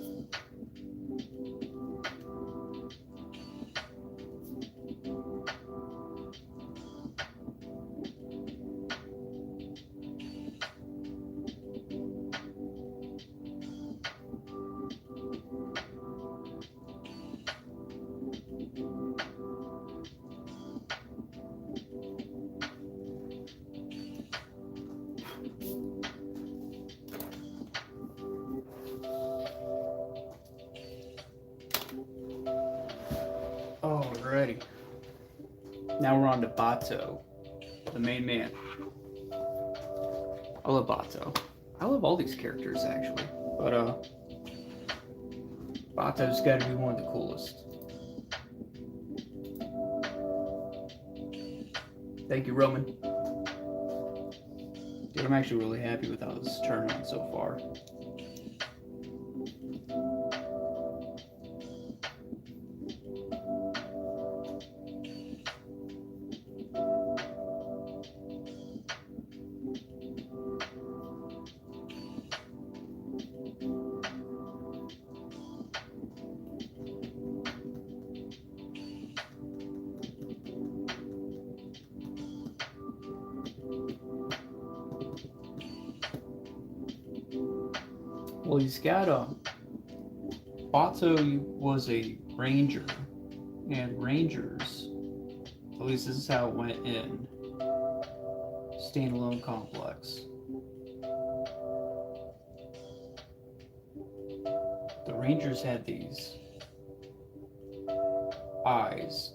Alrighty. Now we're on to Bato, the main man. I love Bato. I love all these characters actually, but Bato's got to be one of the coolest. Thank you, Roman. Dude, I'm actually really happy with how this has turned out so far. Well, he's got Bato was a ranger, and rangers, at least this is how it went in Standalone Complex. The rangers had these eyes,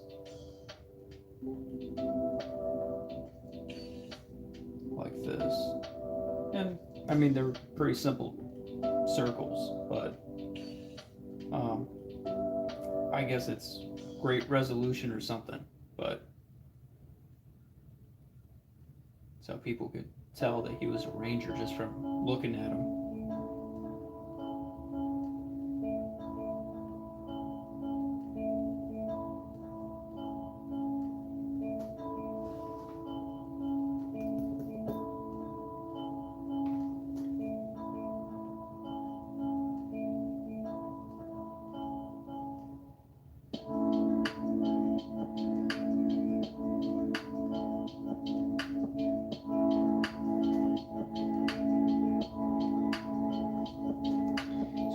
like this, and I mean they're pretty simple circles, but I guess it's great resolution or something, but so people could tell that he was a ranger just from looking at him.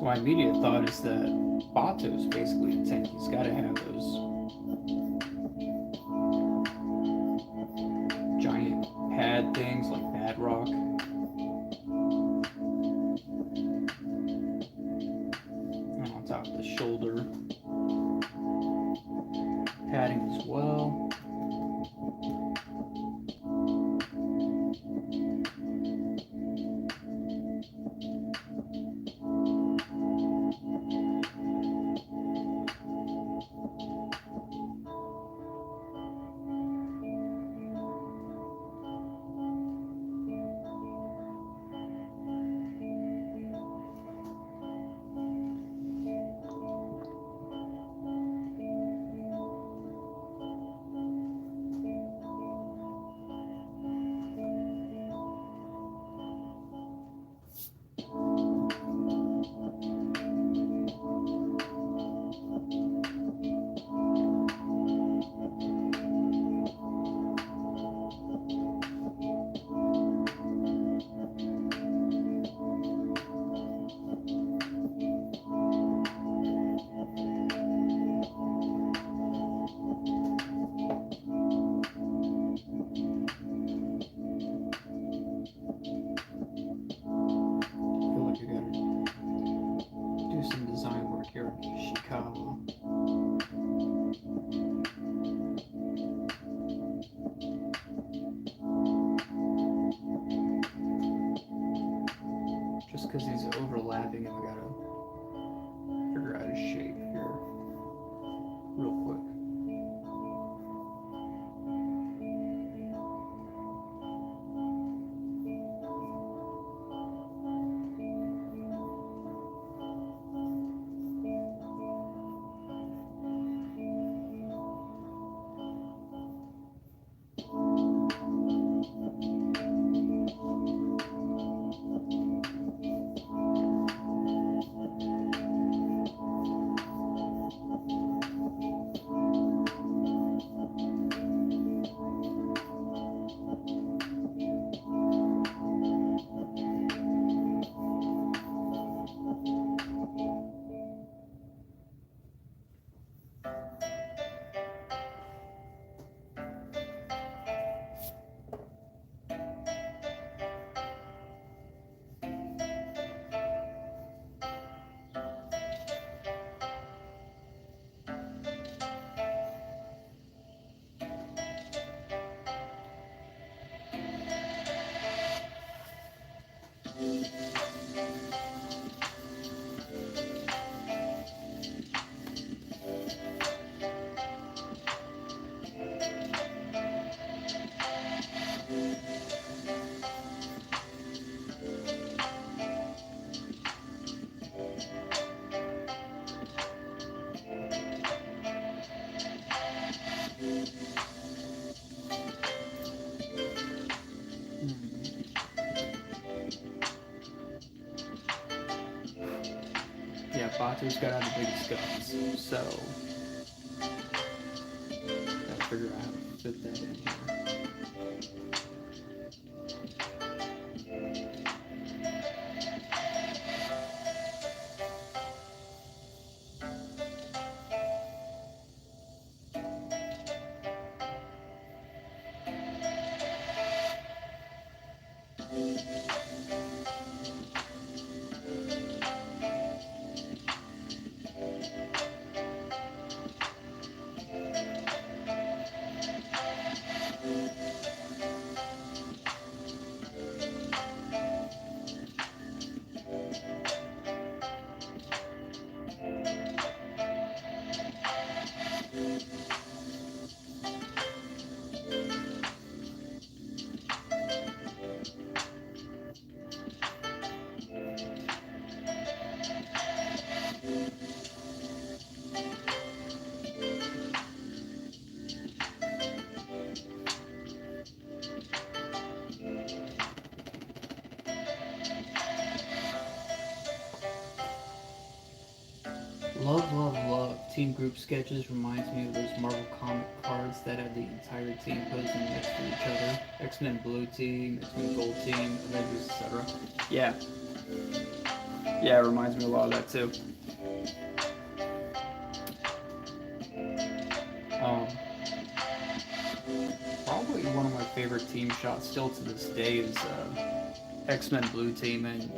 My immediate thought is that Bato's basically a tank. He's got to have those giant pad things like pad rock. And on top of the shoulder padding as well. because these are overlapping and we gotta figure out his shape here real quick. Yeah, Batu's got to have the biggest guns, so gotta figure out how to fit that in here. Love. Team group sketches reminds me of those Marvel comic cards that have the entire team posing next to each other. X-Men Blue Team, X-Men Gold Team, Avengers, etc. Yeah. Yeah, it reminds me a lot of that too. Probably one of my favorite team shots still to this day is X-Men Blue Team and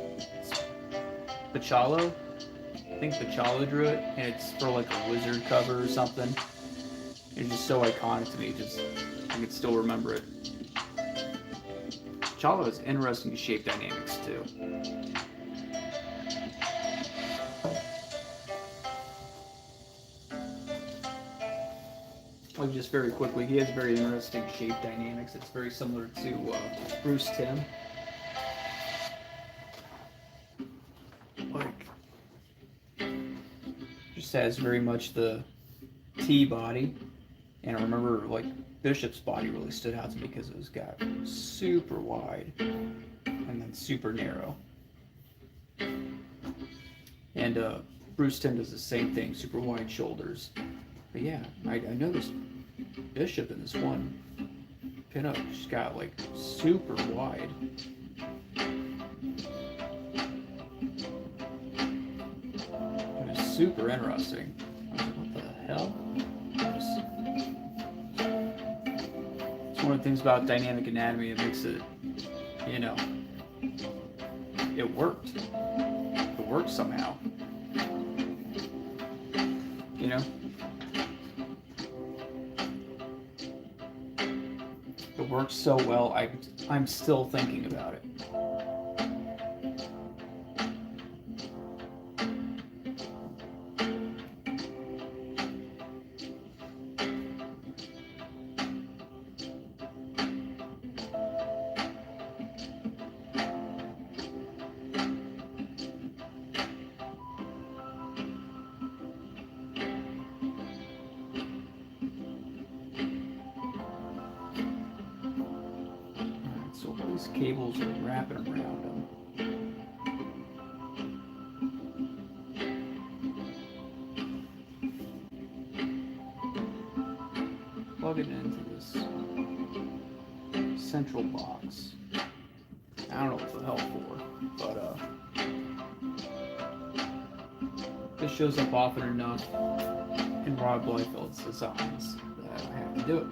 Pachalo. I think Pachalo drew it, and it's for like a wizard cover or something. It's just so iconic to me, just I can still remember it. Pachalo has interesting shape dynamics too. Like just very quickly, he has very interesting shape dynamics. It's very similar to Bruce Timm. Has very much the T body, and I remember like Bishop's body really stood out to me because it was got super wide and then super narrow, and Bruce Timm does the same thing, super wide shoulders. But yeah, I noticed Bishop in this one pinup, she's got like super wide. Super interesting. What the hell? It's one of the things about dynamic anatomy that makes it, you know, it worked. It worked somehow. You know? It worked so well, I'm still thinking about it. cables are wrapping around them. Plug it into this central box. I don't know what the hell for, but this shows up often enough in Rob Liefeld's designs that I have to do it.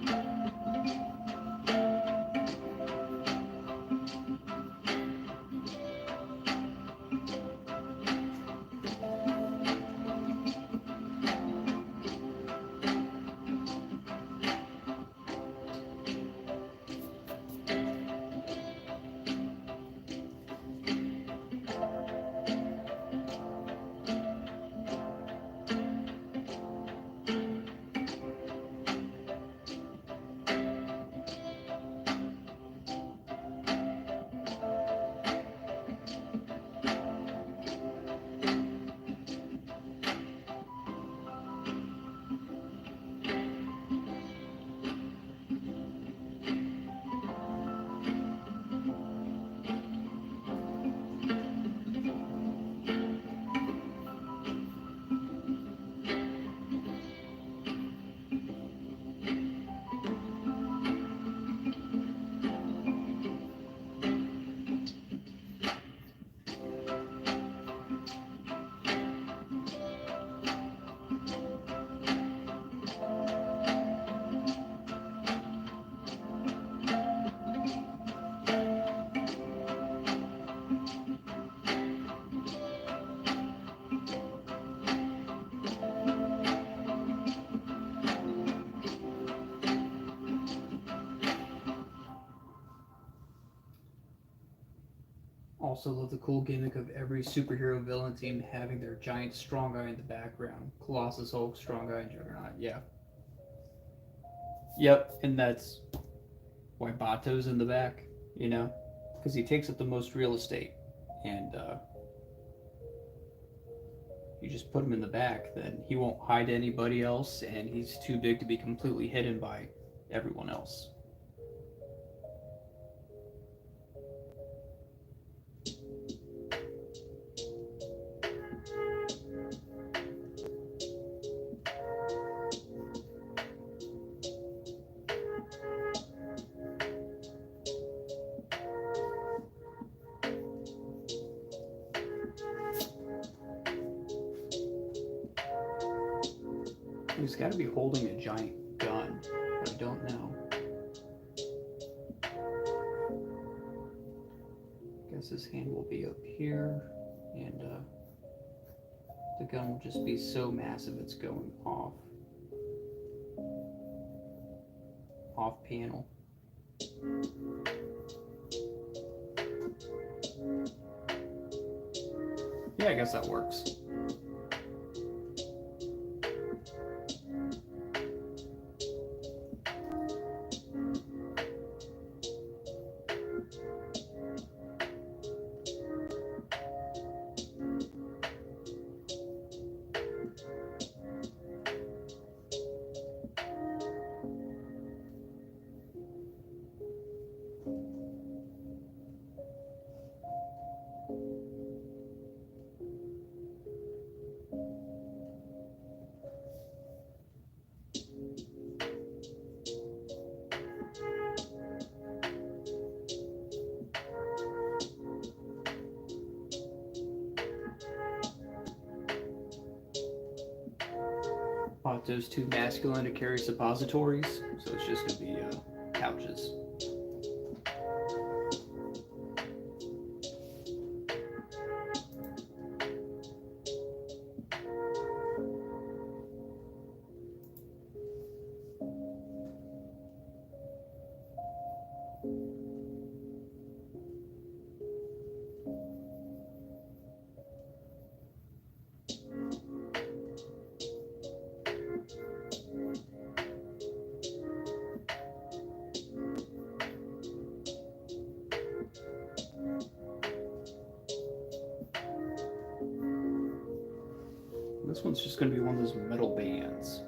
Also love the cool gimmick of every superhero villain team having their giant strong guy in the background. Colossus, Hulk, strong guy, and Juggernaut. Yeah. Yep, and that's why Bato's in the back, you know? Because he takes up the most real estate. And you just put him in the back, then he won't hide anybody else, and he's too big to be completely hidden by everyone else. He's got to be holding a giant gun, but I don't know. Guess his hand will be up here, and the gun will just be so massive it's going off panel. Yeah, I guess that works. Bato's too masculine to carry suppositories, so it's just going to be pouches. This one's just going to be one of those metal bands.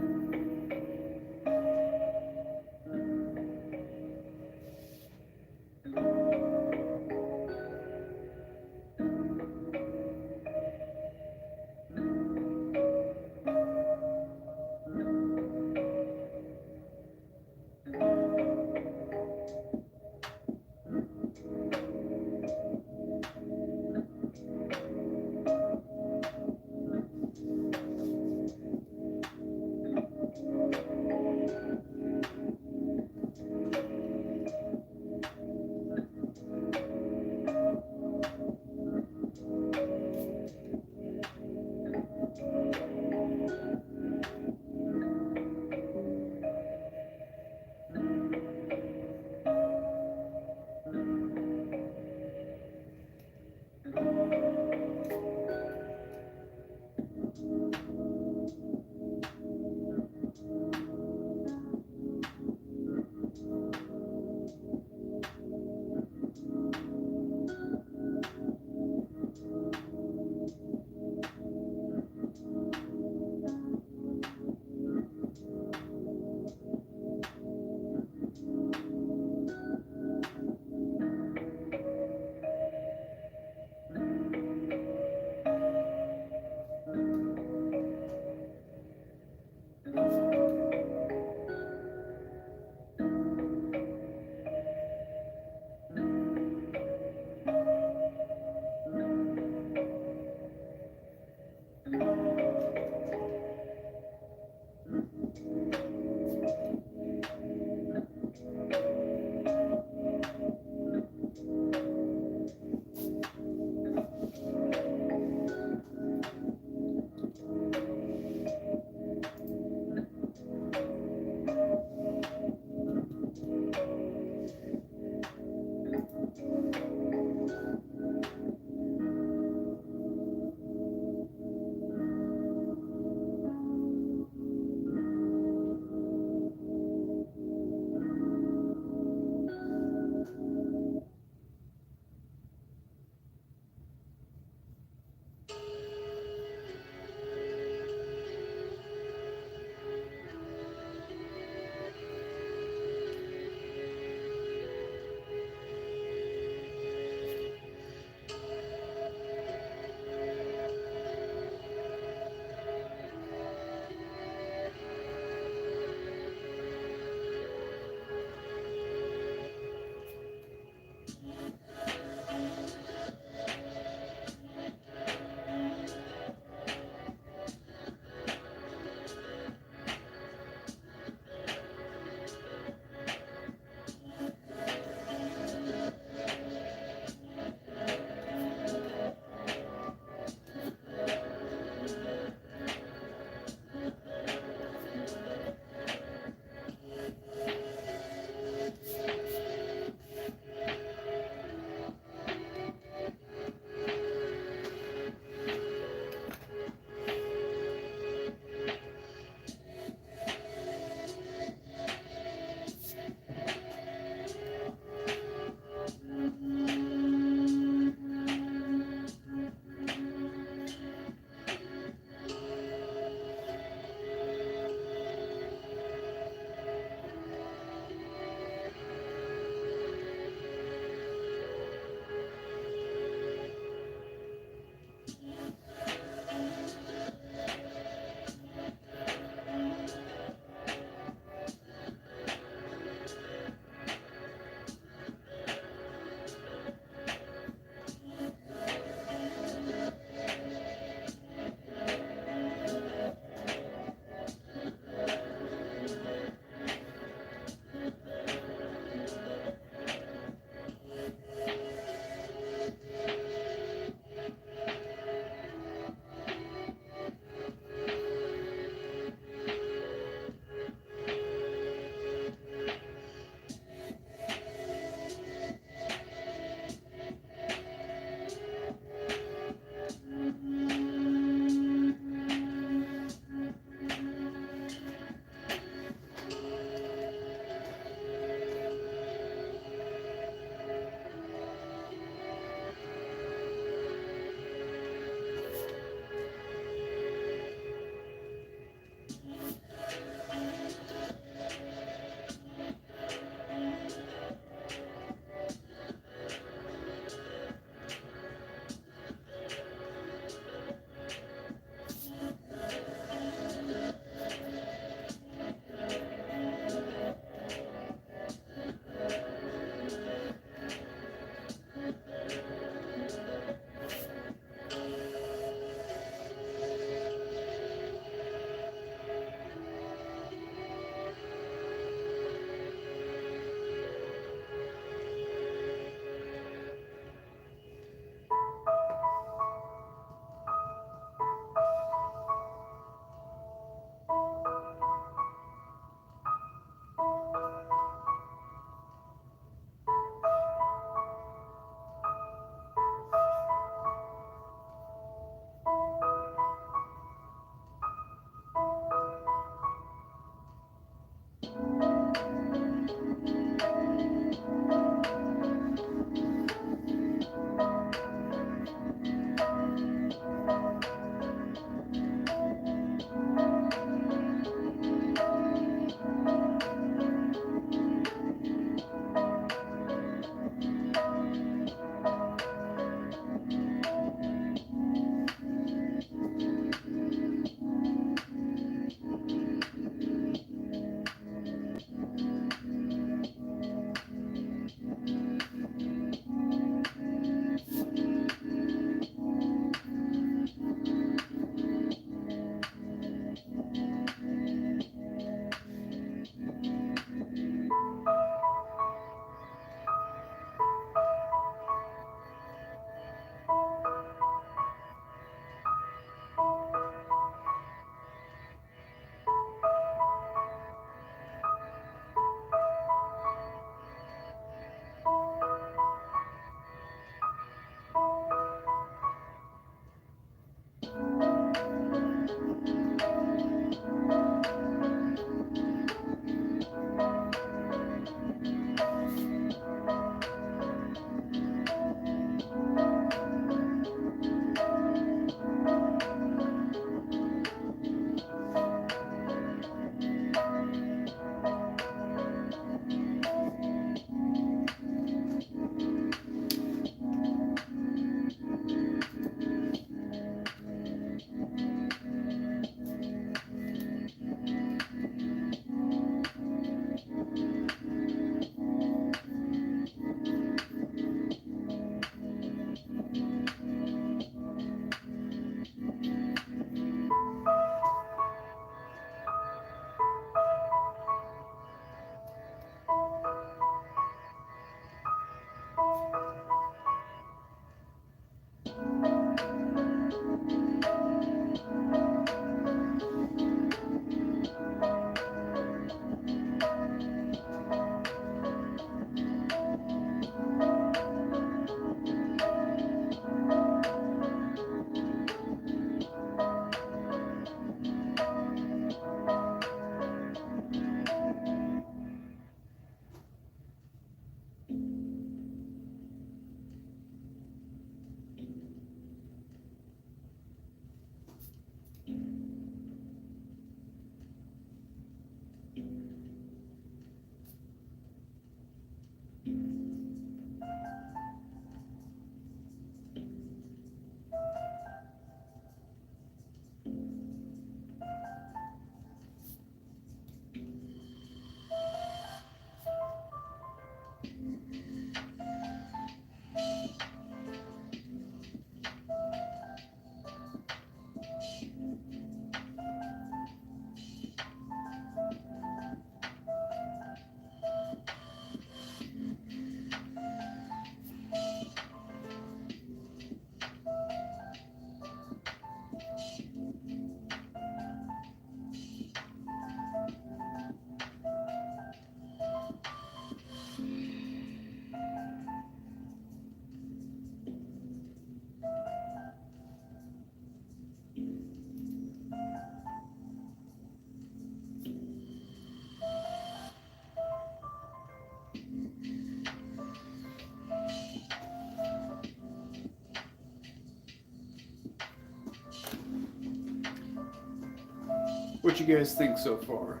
What you guys think so far?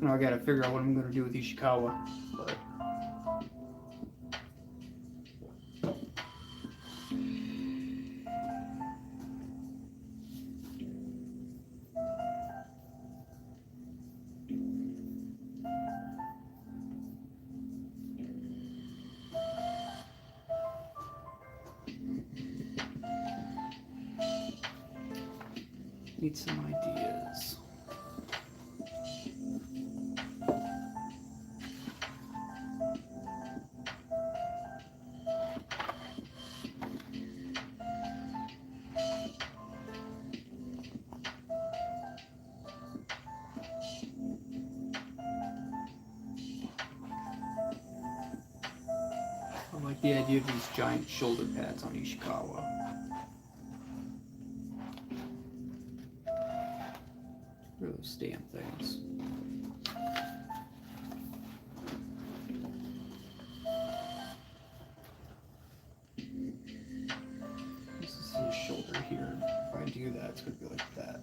Now I gotta figure out what I'm gonna do with Ishikawa, but need some ideas. I like the idea of these giant shoulder pads on Ishikawa. What are those damn things? This is his shoulder here. If I do that, it's going to be like that.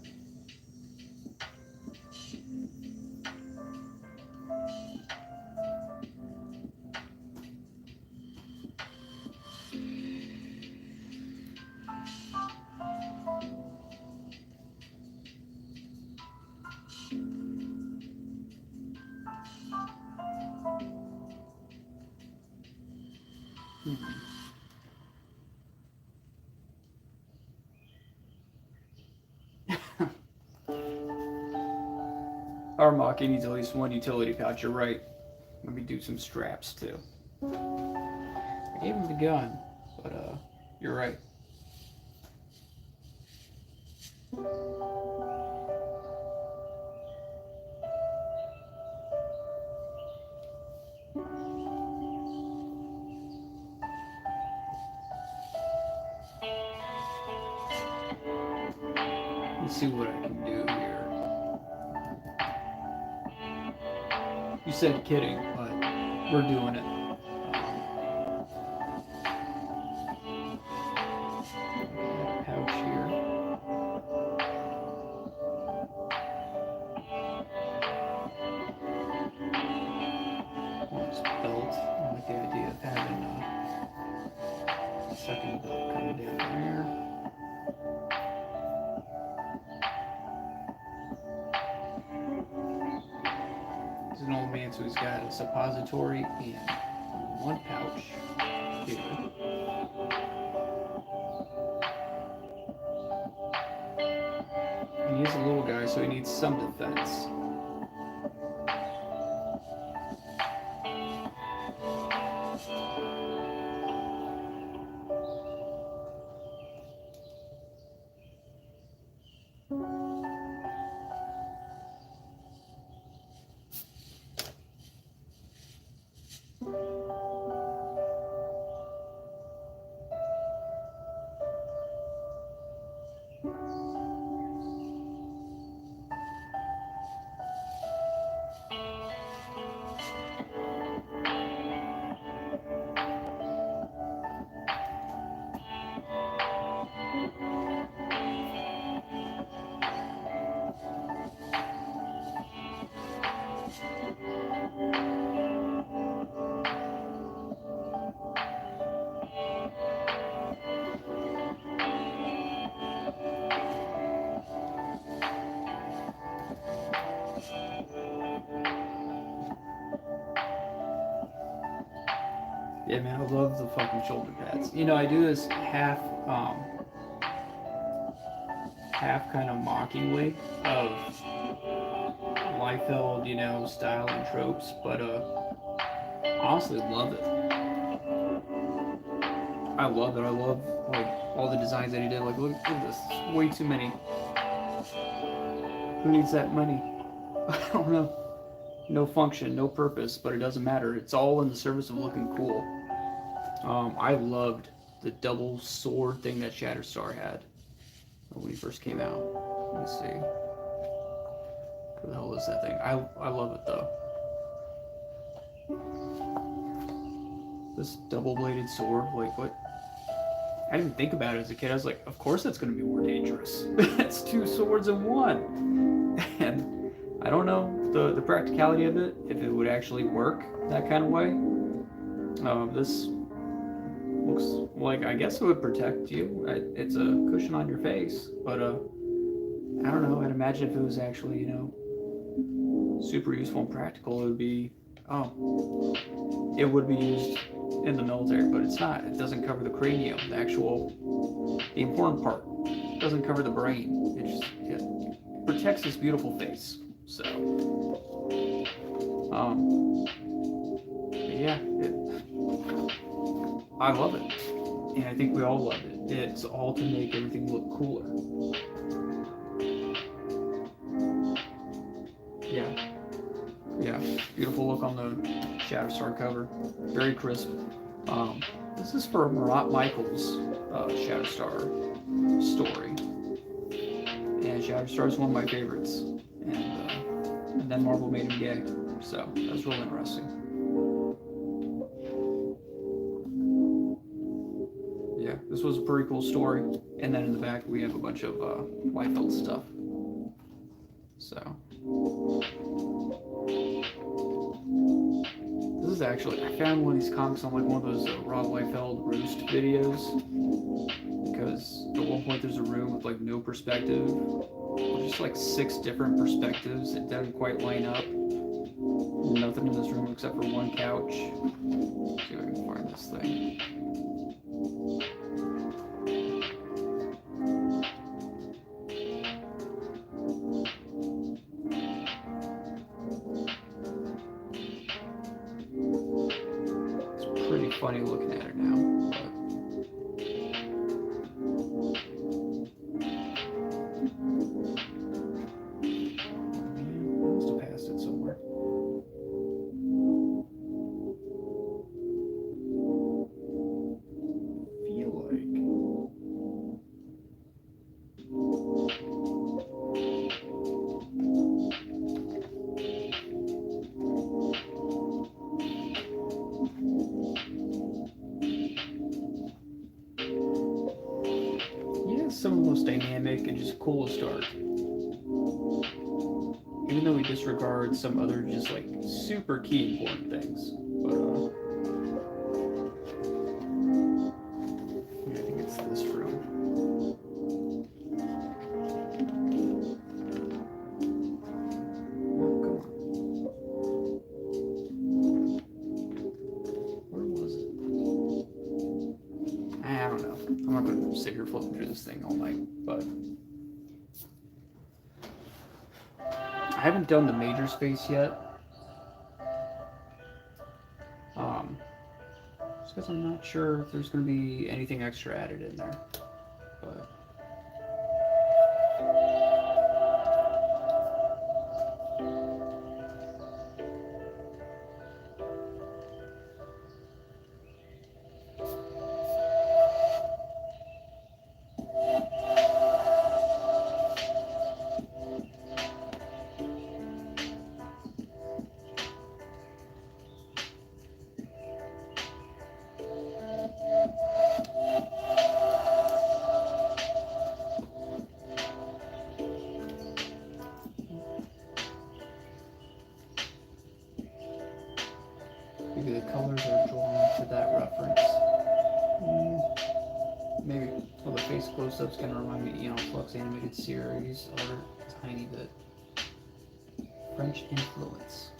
Aramaki needs at least one utility pouch, you're right. Let me do some straps too. I gave him the gun, but you're right. Let's see what I can do here. You said kidding, but we're doing it. Pouch here. This belt. I like the idea of having a second belt coming down there. He's an old man, so he's got a suppository and one pouch here. And he's a little guy, so he needs some defense. Yeah, man, I love the fucking shoulder pads. You know, I do this half kind of mockingly of Liefeld, you know, style and tropes, but honestly love it. I love it. I love like all the designs that he did. Like, look at this. Way too many. Who needs that money? I don't know. No function, no purpose, but it doesn't matter. It's all in the service of looking cool. I loved the double sword thing that Shatterstar had when he first came out. Let me see. What the hell is that thing? I love it though. This double-bladed sword, like what? I didn't think about it as a kid. I was like, of course that's going to be more dangerous. It's 2 swords in one. And I don't know the practicality of it, if it would actually work that kind of way. This looks like, I guess it would protect you. It's a cushion on your face, but I don't know. I'd imagine if it was actually, super useful and practical, it would be, it would be used in the military, but it's not. It doesn't cover the cranium, the important part. It doesn't cover the brain. It protects this beautiful face. So, yeah, I love it, and I think we all love it. It's all to make everything look cooler. Yeah, beautiful look on the Shatterstar cover. Very crisp. This is for Marat Michaels' Shatterstar story. And Shatterstar is one of my favorites. And then Marvel made him gay. So, that was really interesting. Yeah, this was a pretty cool story. And then in the back we have a bunch of Liefeld stuff. So... This is actually, I found one of these comics on like one of those Rob Liefeld roast videos, because at one point there's a room with like no perspective, just like 6 different perspectives. It doesn't quite line up. Nothing in this room except for one couch. Let's see if I can find this thing. Pretty funny looking at it now, but I must have passed it somewhere. Feel like some of the most dynamic and just coolest art. Even though we disregard some other just like super key important things. But yeah, I think it's this room. Oh, come on. Where was it? I don't know. I'm not going to sit here flipping through this thing all night, but I haven't done the major space yet. Just because I'm not sure if there's going to be anything extra added in there, but. Maybe the colors are drawn to that reference. Maybe. Well, the face close-up's gonna remind me of Eon Flux animated series, or a tiny bit. French influence.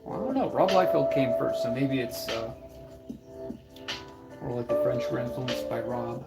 Well, I don't know. Rob Liefeld came first, so maybe it's more like the French were influenced by Rob.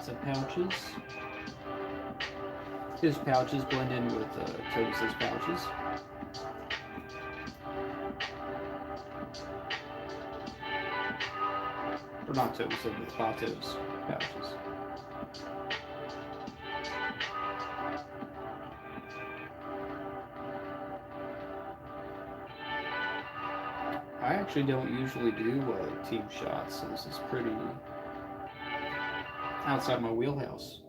lots of pouches. His pouches blend in with Togusa's pouches. Or not Togusa, but Bato's pouches. I actually don't usually do team shots, so this is pretty outside my wheelhouse.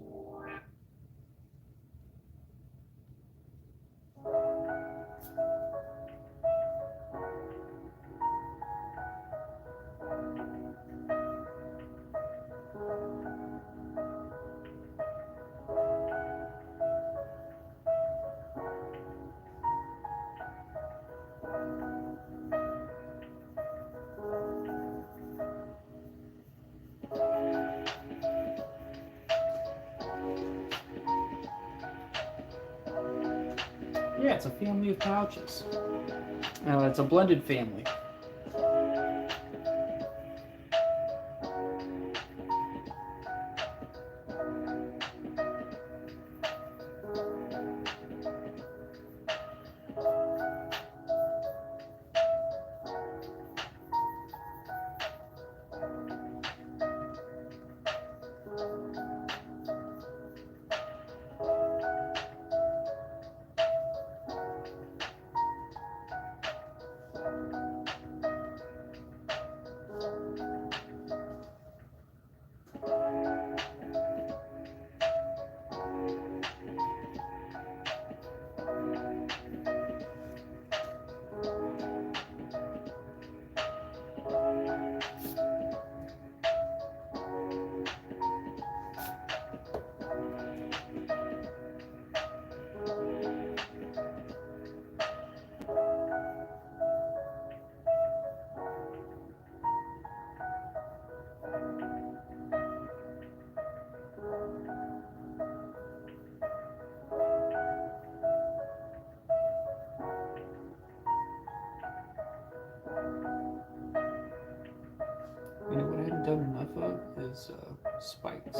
Yeah, it's a family of pouches. It's a blended family. You know what I haven't done enough of is spikes.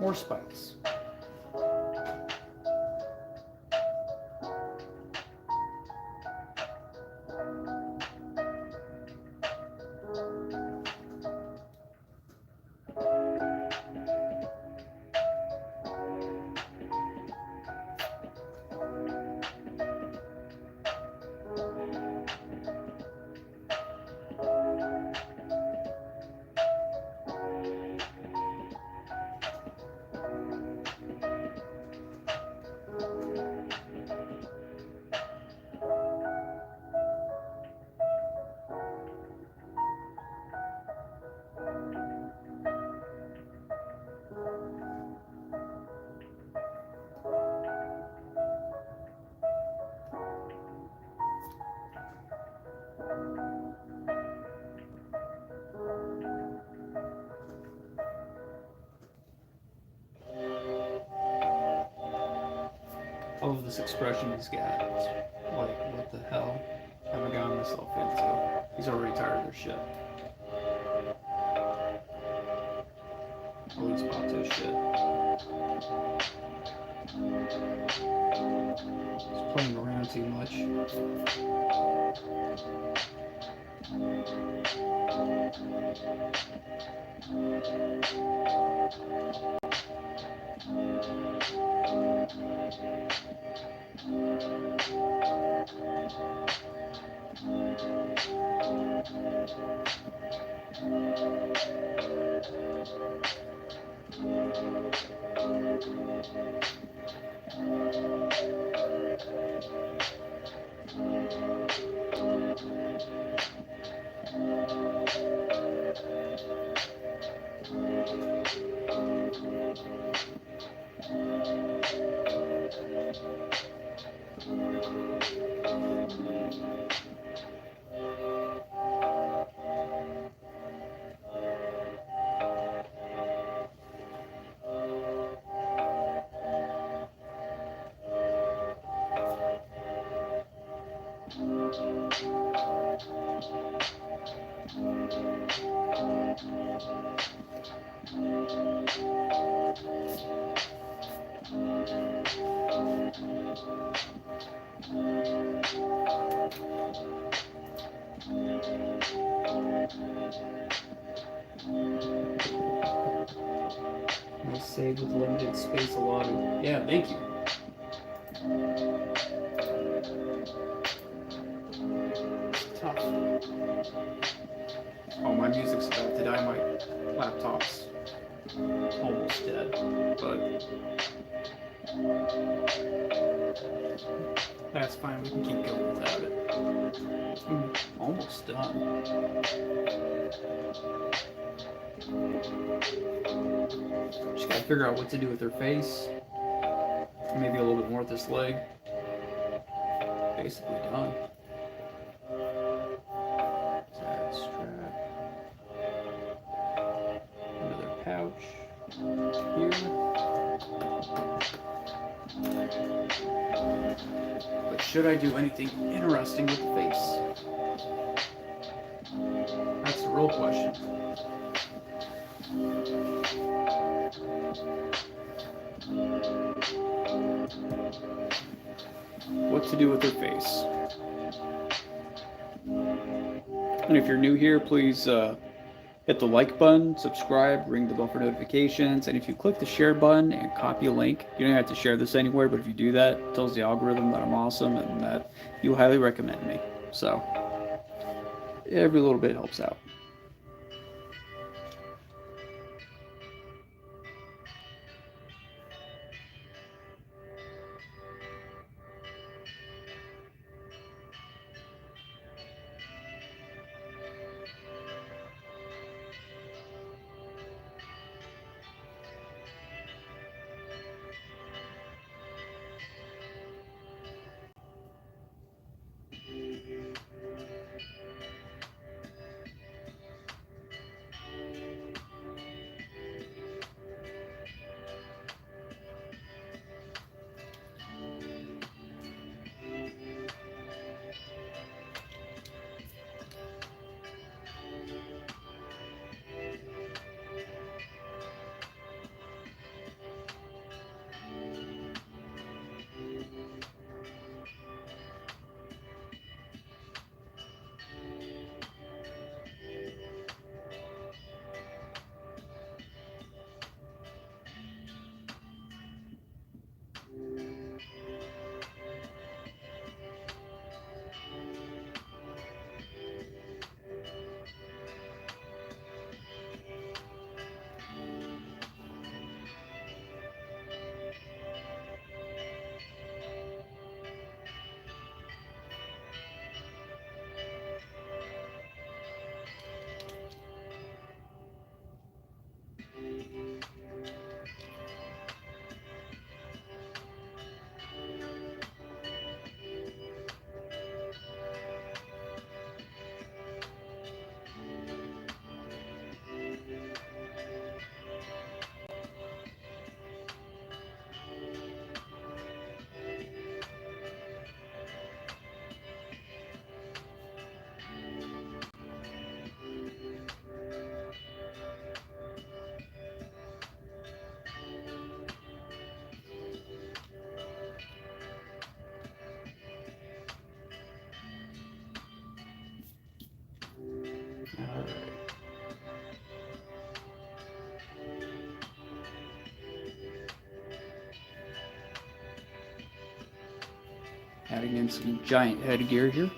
More spikes. I love this expression he's got. It's like, what the hell have I gotten myself into? He's already tired of their shit. At least Bato's shit. He's playing around too much. Nice save with limited space allotted. Yeah, thank you. It's tough. Oh, my music's about to die. My laptop's almost dead, but that's fine. We can keep going without it. I'm almost done. Just gotta figure out what to do with her face. Maybe a little bit more with this leg. Basically done. Side strap. Another pouch. Here. But should I do anything interesting with the face? That's the real question. What to do with her face. And if you're new here, please hit the like button, subscribe, ring the bell for notifications, and if you click the share button and copy a link, you don't have to share this anywhere, but if you do that, it tells the algorithm that I'm awesome and that you highly recommend me. So every little bit helps out. Adding in some giant headgear here.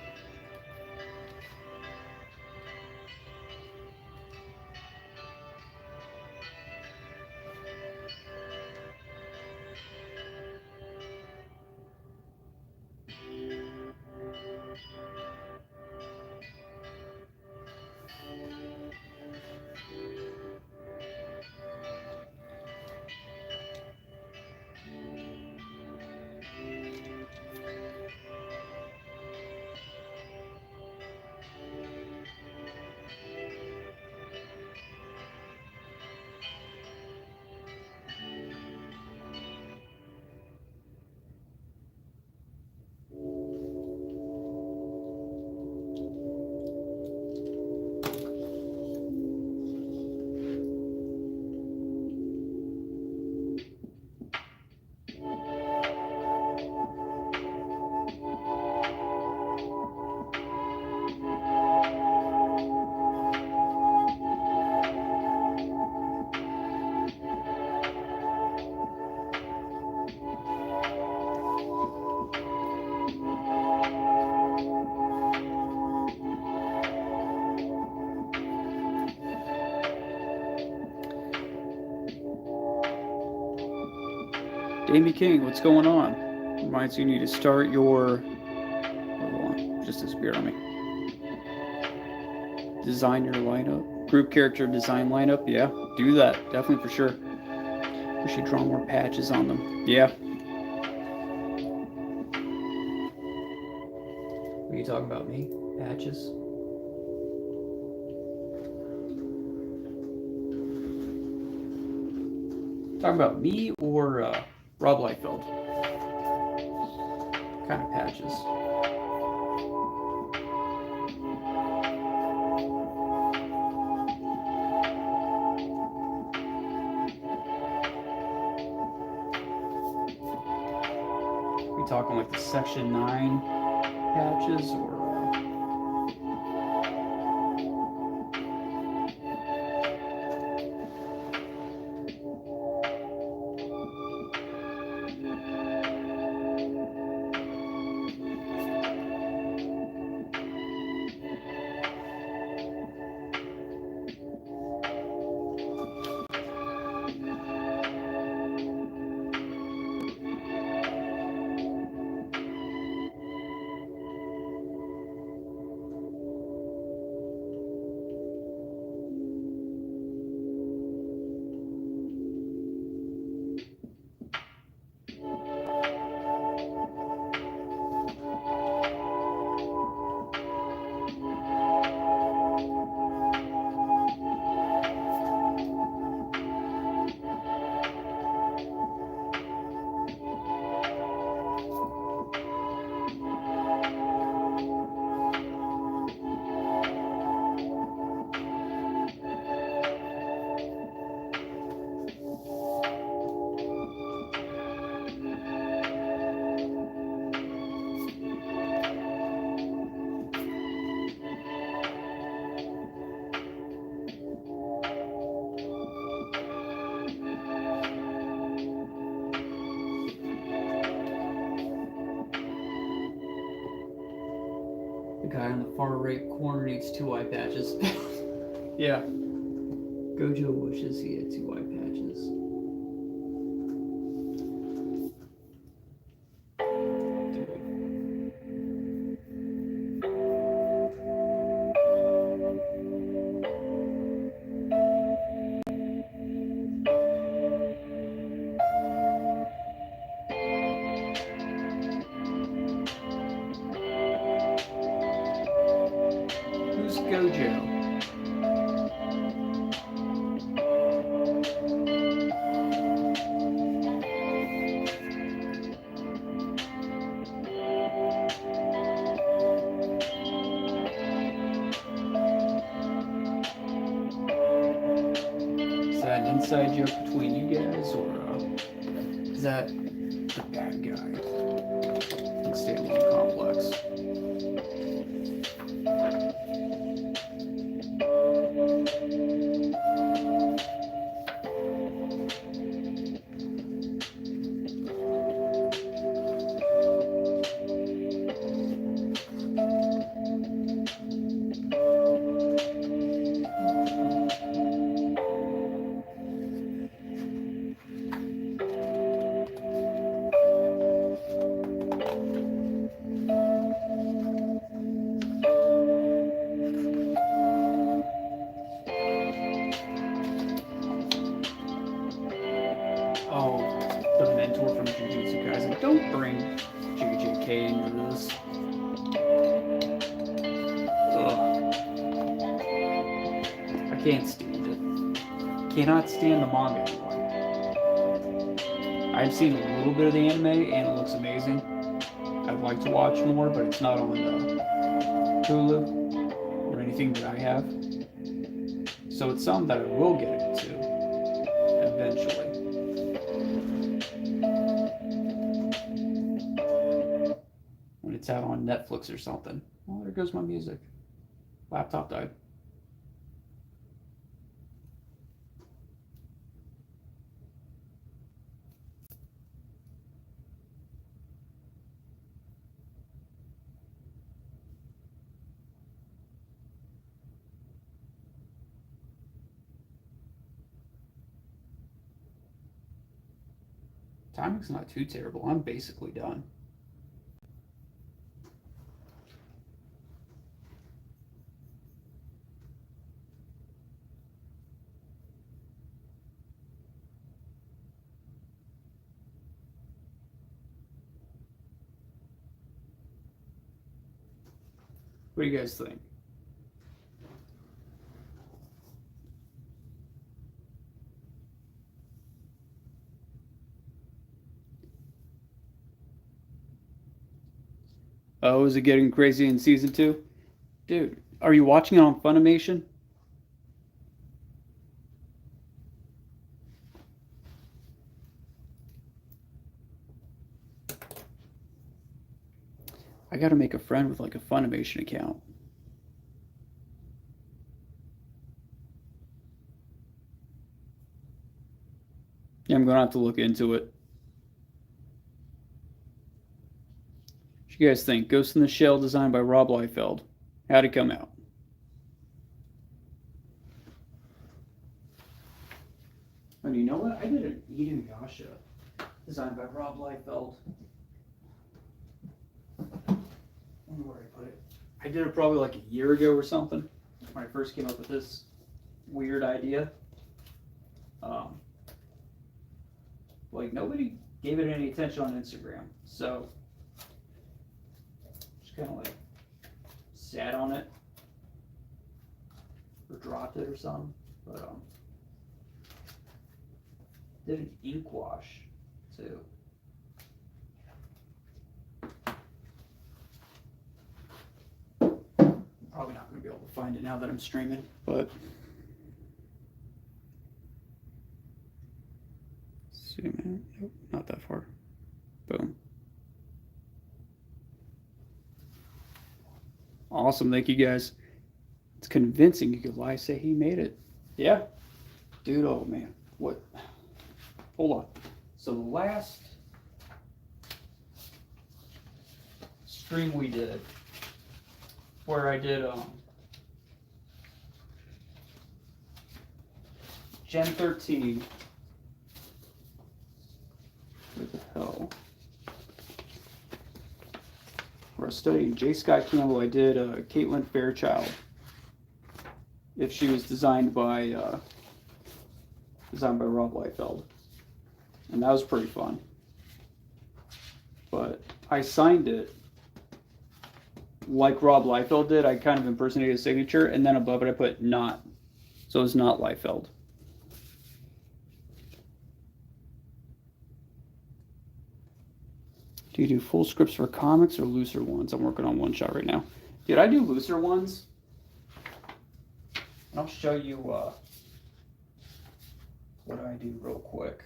Damie King, what's going on? Reminds you need to start your... Hold on, just disappeared on me. Design your lineup. Group character design lineup, yeah. Do that, definitely for sure. We should draw more patches on them. Yeah. Are you talking about me? Patches? Talking about me or Rob Liefeld? Kind of patches. We talking like the Section 9 patches or... The guy on the far right corner needs 2 eye patches. Yeah. Gojo wishes he had 2 eye patches. Who's Gojo? Is that an inside joke between you guys, or is that the bad guy in Standalone Complex? Oh, the mentor from Jujutsu Kaisen. Don't bring JJK into this. Ugh. I can't stand it. Cannot stand the manga anymore. I've seen a little bit of the anime and it looks amazing. I'd like to watch more, but it's not on Hulu or anything that I have. So it's something that I will get into eventually. When it's out on Netflix or something. Oh, there goes my music. Laptop died. Timing's not too terrible. I'm basically done. What do you guys think? Oh, is it getting crazy in season 2? Dude, are you watching it on Funimation? I gotta make a friend with like a Funimation account. Yeah, I'm gonna have to look into it. What do you guys think? Ghost in the Shell, designed by Rob Liefeld. How'd it come out? And you know what? I did an Inuyasha, designed by Rob Liefeld. I wonder where I put it. I did it probably like a year ago or something, when I first came up with this weird idea. Like, nobody gave it any attention on Instagram, so just kind of like sat on it or dropped it or something. But did an ink wash too. Probably not going to be able to find it now that I'm streaming, but zoom in. Nope, not that far. Boom. Awesome, thank you guys. It's convincing. You could lie, say he made it. Yeah, dude. Oh man, what? Hold on. So the last stream we did, where I did Gen 13. Where the hell? Where I was studying J. Scott Campbell, I did Caitlin Fairchild. If she was designed by Rob Liefeld, and that was pretty fun. But I signed it like Rob Liefeld did. I kind of impersonated his signature, and then above it I put not, so it's not Liefeld. Do you do full scripts for comics or looser ones? I'm working on one shot right now. Dude, I do looser ones. And I'll show you what I do real quick.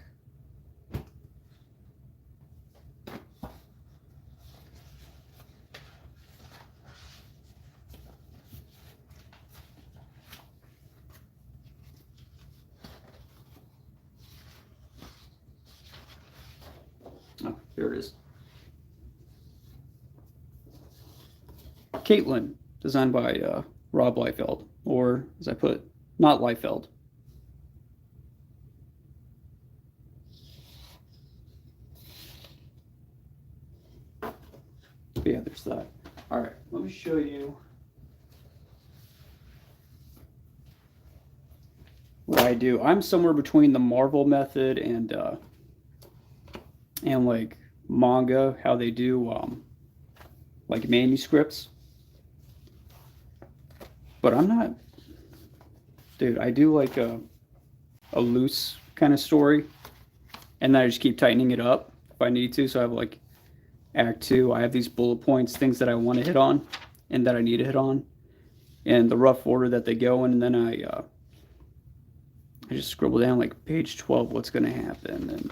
Oh, here it is. Caitlin, designed by Rob Liefeld, or as I put, not Liefeld. But yeah, there's that. All right, let me show you what I do. I'm somewhere between the Marvel method and like manga, how they do like manuscripts. But I'm not, dude, I do like a loose kind of story, and then I just keep tightening it up if I need to. So I have like Act 2, I have these bullet points, things that I want to hit on and that I need to hit on, and the rough order that they go in, and then I just scribble down like page 12 what's going to happen, and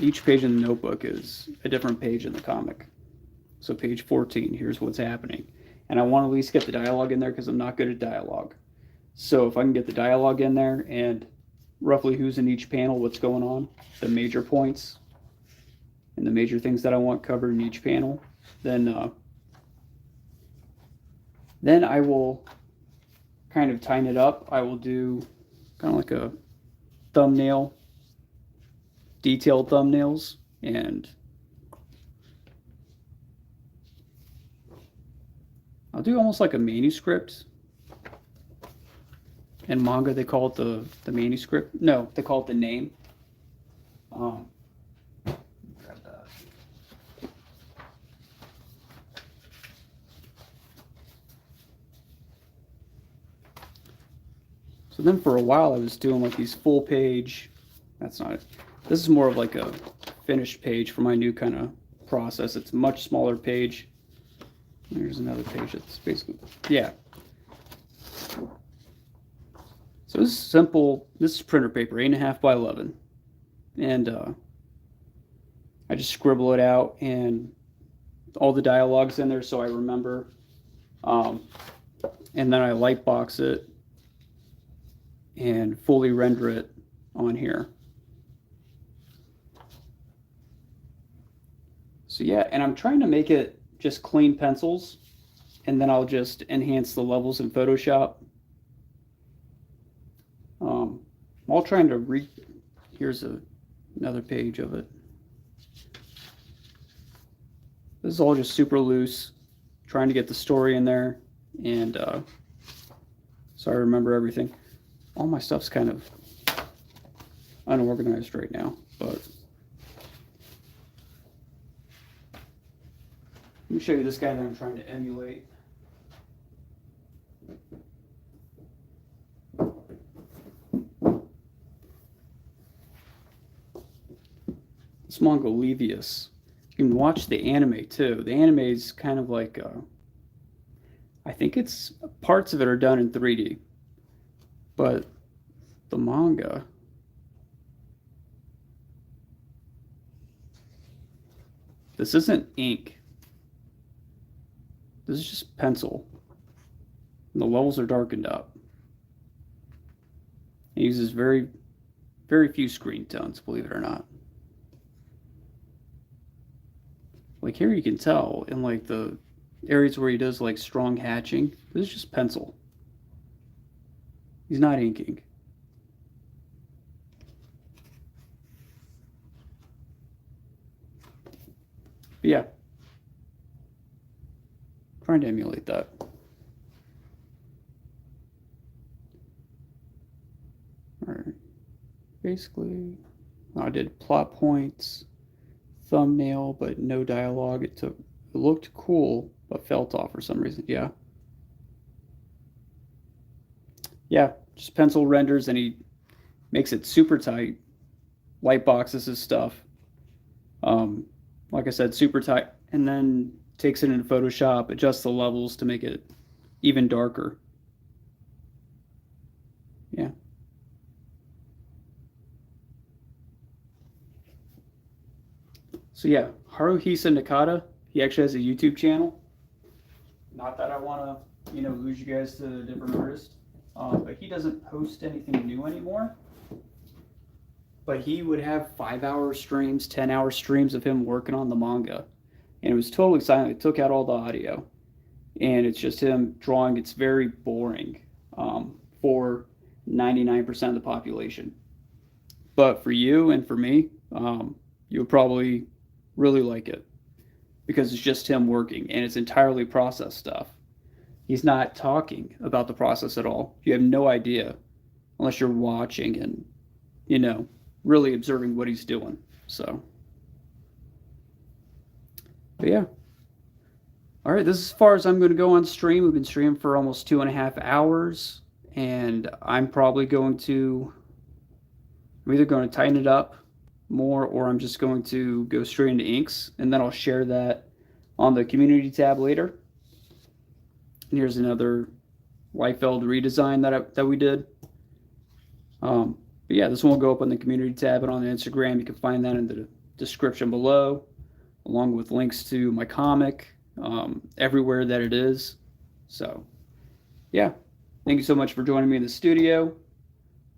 each page in the notebook is a different page in the comic. So page 14, here's what's happening. And I want to at least get the dialogue in there because I'm not good at dialogue. So if I can get the dialogue in there and roughly who's in each panel, what's going on, the major points, and the major things that I want covered in each panel, then I will kind of tighten it up. I will do kind of like a thumbnail detailed thumbnails, and I'll do almost like a manuscript. In manga, they call it the manuscript. No, they call it the name. Grab that. So then for a while I was doing like these full page, that's not it. This is more of like a finished page for my new kind of process. It's a much smaller page. There's another page that's basically, yeah. So this is simple, this is printer paper, 8.5 by 11. And I just scribble it out and all the dialogue's in there so I remember. And then I lightbox it and fully render it on here. So yeah, and I'm trying to make it just clean pencils, and then I'll just enhance the levels in Photoshop. I'm all trying to here's another page of it. This is all just super loose, trying to get the story in there, and so I remember everything. All my stuff's kind of unorganized right now, but let me show you this guy that I'm trying to emulate. This manga Levius. You can watch the anime too. The anime is kind of like, I think it's parts of it are done in 3D, but the manga, this isn't ink. This is just pencil. And the levels are darkened up. It uses very, very few screen tones, believe it or not. Like here you can tell in like the areas where he does like strong hatching, this is just pencil. He's not inking. But yeah. Trying to emulate that. Alright. Basically, I did plot points, thumbnail, but no dialogue. It looked cool, but felt off for some reason. Yeah. Yeah, just pencil renders, and he makes it super tight. Light boxes his stuff. Like I said, super tight, and then takes it into Photoshop, adjusts the levels to make it even darker. Yeah. So yeah, Haruhisa Nakata, he actually has a YouTube channel. Not that I want to, lose you guys to a different artist, but he doesn't post anything new anymore. But he would have 5-hour streams, 10-hour streams of him working on the manga. And it was totally silent. It took out all the audio. And it's just him drawing. It's very boring for 99% of the population. But for you and for me, you would probably really like it. Because it's just him working. And it's entirely process stuff. He's not talking about the process at all. You have no idea. Unless you're watching and, really observing what he's doing. So, but yeah. All right, this is as far as I'm going to go on stream. We've been streaming for almost 2.5 hours, and I'm probably I'm either going to tighten it up more, or I'm just going to go straight into inks, and then I'll share that on the community tab later. And here's another Liefeld redesign that we did. But yeah, this one will go up on the community tab and on the Instagram. You can find that in the description below, along with links to my comic, everywhere that it is. So yeah, thank you so much for joining me in the studio.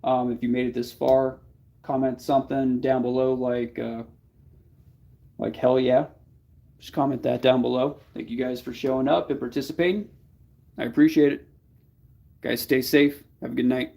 If you made it this far, comment something down below like hell yeah. Just comment that down below. Thank you guys for showing up and participating. I appreciate it. Guys, stay safe. Have a good night.